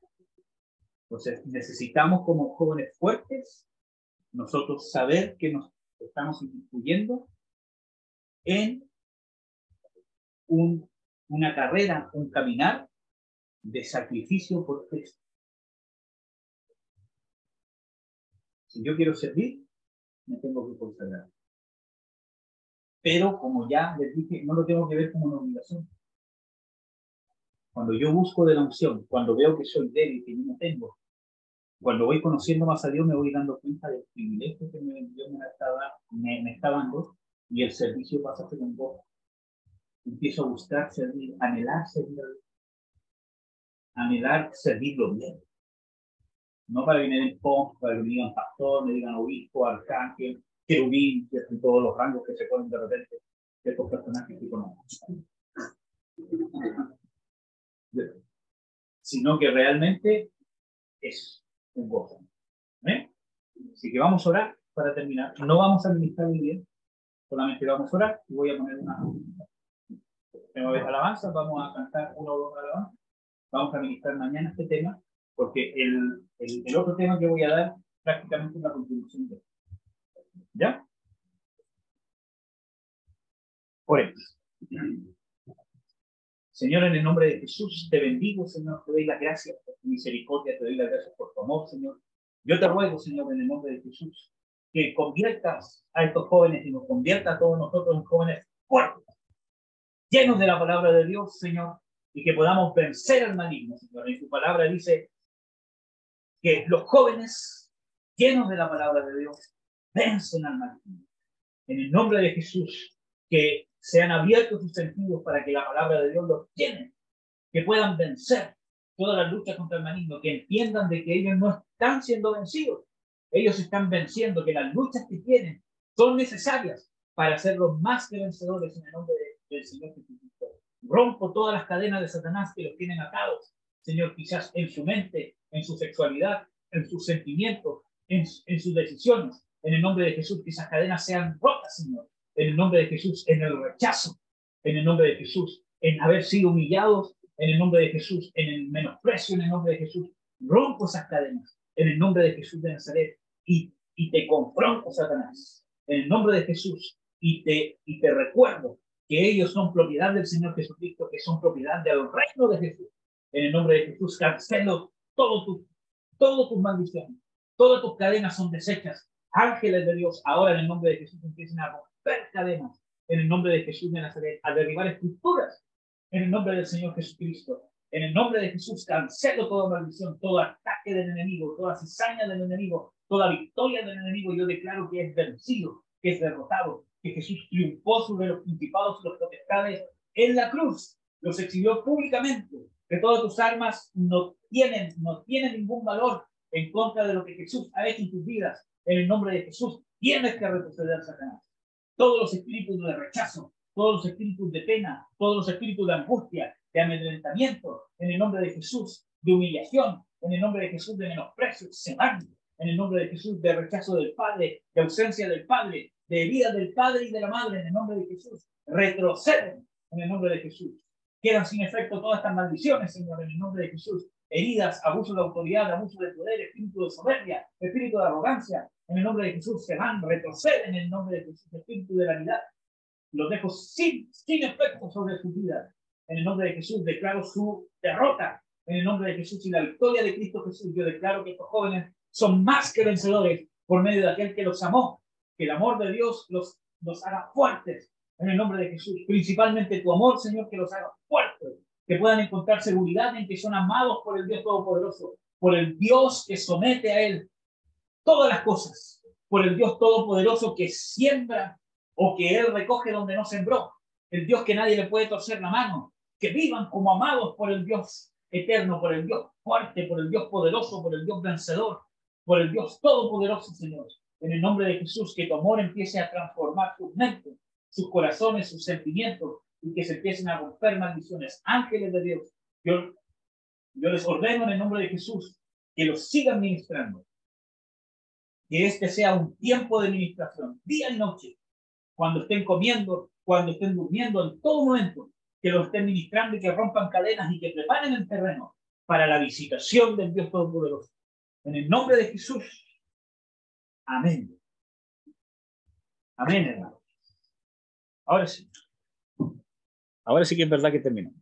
Entonces, necesitamos como jóvenes fuertes, nosotros saber que nos estamos incluyendo en una carrera, un caminar de sacrificio por Cristo. Si yo quiero servir, me tengo que consagrar. Pero, como ya les dije, no lo tengo que ver como una obligación. Cuando yo busco de la unción, cuando veo que soy débil, que yo no tengo, cuando voy conociendo más a Dios, me voy dando cuenta del privilegio que Dios me está dando, y el servicio pasa a ser un poco. Empiezo a buscar servir, anhelar servirlo bien. No para que me den pompa, para que me digan pastor, me digan obispo, arcángel, querubín, y todos los rangos que se ponen de repente de estos personajes que conocemos. Sino que realmente es un gozo. ¿Eh? Así que vamos a orar para terminar. No vamos a administrar muy bien, solamente vamos a orar y voy a poner una alabanza, vamos a cantar una o dos alabanzas. Vamos a administrar mañana este tema, porque el otro tema que voy a dar prácticamente es una contribución de. ¿Ya? Oremos. Señor, en el nombre de Jesús, te bendigo, Señor, te doy las gracias por tu misericordia, te doy las gracias por tu amor, Señor. Yo te ruego, Señor, en el nombre de Jesús, que conviertas a estos jóvenes y nos conviertas a todos nosotros en jóvenes fuertes, llenos de la palabra de Dios, Señor, y que podamos vencer al maligno, Señor. En tu palabra dice que los jóvenes llenos de la palabra de Dios vencen al maligno. En el nombre de Jesús, que sean abiertos sus sentidos para que la palabra de Dios los llene, que puedan vencer toda la lucha contra el maligno, que entiendan de que ellos no están siendo vencidos, ellos están venciendo, que las luchas que tienen son necesarias para hacerlos más que vencedores en el nombre del Señor Jesucristo. Rompo todas las cadenas de Satanás que los tienen atados, Señor, quizás en su mente, en su sexualidad, en sus sentimientos, en sus decisiones. En el nombre de Jesús, que esas cadenas sean rotas, Señor. En el nombre de Jesús, en el rechazo. En el nombre de Jesús, en haber sido humillados. En el nombre de Jesús, en el menosprecio. En el nombre de Jesús, rompo esas cadenas. En el nombre de Jesús de Nazaret. Y te confronto, Satanás. En el nombre de Jesús. Y te recuerdo que ellos son propiedad del Señor Jesucristo, que son propiedad del reino de Jesús. En el nombre de Jesús, cancelo todas tus maldiciones. Todas tus cadenas son deshechas. Ángeles de Dios, ahora en el nombre de Jesús empiecen a romper cadenas, en el nombre de Jesús de Nazaret, a derribar estructuras, en el nombre del Señor Jesucristo. En el nombre de Jesús cancelo toda maldición, todo ataque del enemigo, toda cizaña del enemigo, toda victoria del enemigo. Yo declaro que es vencido, que es derrotado, que Jesús triunfó sobre los principados y los potestades en la cruz, los exhibió públicamente, que todas tus armas no tienen ningún valor en contra de lo que Jesús ha hecho en tus vidas. En el nombre de Jesús, tienes que retroceder, Satanás. Todos los espíritus de rechazo, todos los espíritus de pena, todos los espíritus de angustia, de amedrentamiento, en el nombre de Jesús, de humillación, en el nombre de Jesús, de menosprecio, se van. En el nombre de Jesús, de rechazo del Padre, de ausencia del Padre, de herida del Padre y de la Madre, en el nombre de Jesús, retroceden en el nombre de Jesús. Quedan sin efecto todas estas maldiciones, Señor, en el nombre de Jesús. Heridas, abuso de autoridad, abuso de poder, espíritu de soberbia, espíritu de arrogancia, en el nombre de Jesús se van, retroceden en el nombre de Jesús, espíritu de vanidad. Los dejo sin efecto sobre su vida. En el nombre de Jesús declaro su derrota. En el nombre de Jesús y la victoria de Cristo Jesús, yo declaro que estos jóvenes son más que vencedores por medio de aquel que los amó. Que el amor de Dios los haga fuertes. En el nombre de Jesús, principalmente tu amor, Señor, que los haga fuertes. Que puedan encontrar seguridad en que son amados por el Dios Todopoderoso, por el Dios que somete a Él todas las cosas, por el Dios Todopoderoso que siembra o que Él recoge donde no sembró, el Dios que nadie le puede torcer la mano, que vivan como amados por el Dios eterno, por el Dios fuerte, por el Dios poderoso, por el Dios vencedor, por el Dios Todopoderoso, Señor. En el nombre de Jesús, que tu amor empiece a transformar sus mentes, sus corazones, sus sentimientos, y que se empiecen a romper maldiciones. Ángeles de Dios, yo les ordeno en el nombre de Jesús que los sigan ministrando. Que este sea un tiempo de ministración, día y noche, cuando estén comiendo, cuando estén durmiendo, en todo momento, que lo estén ministrando y que rompan cadenas y que preparen el terreno para la visitación del Dios Todopoderoso. En el nombre de Jesús. Amén. Amén, hermano. Ahora sí. Ahora sí que es verdad que terminamos.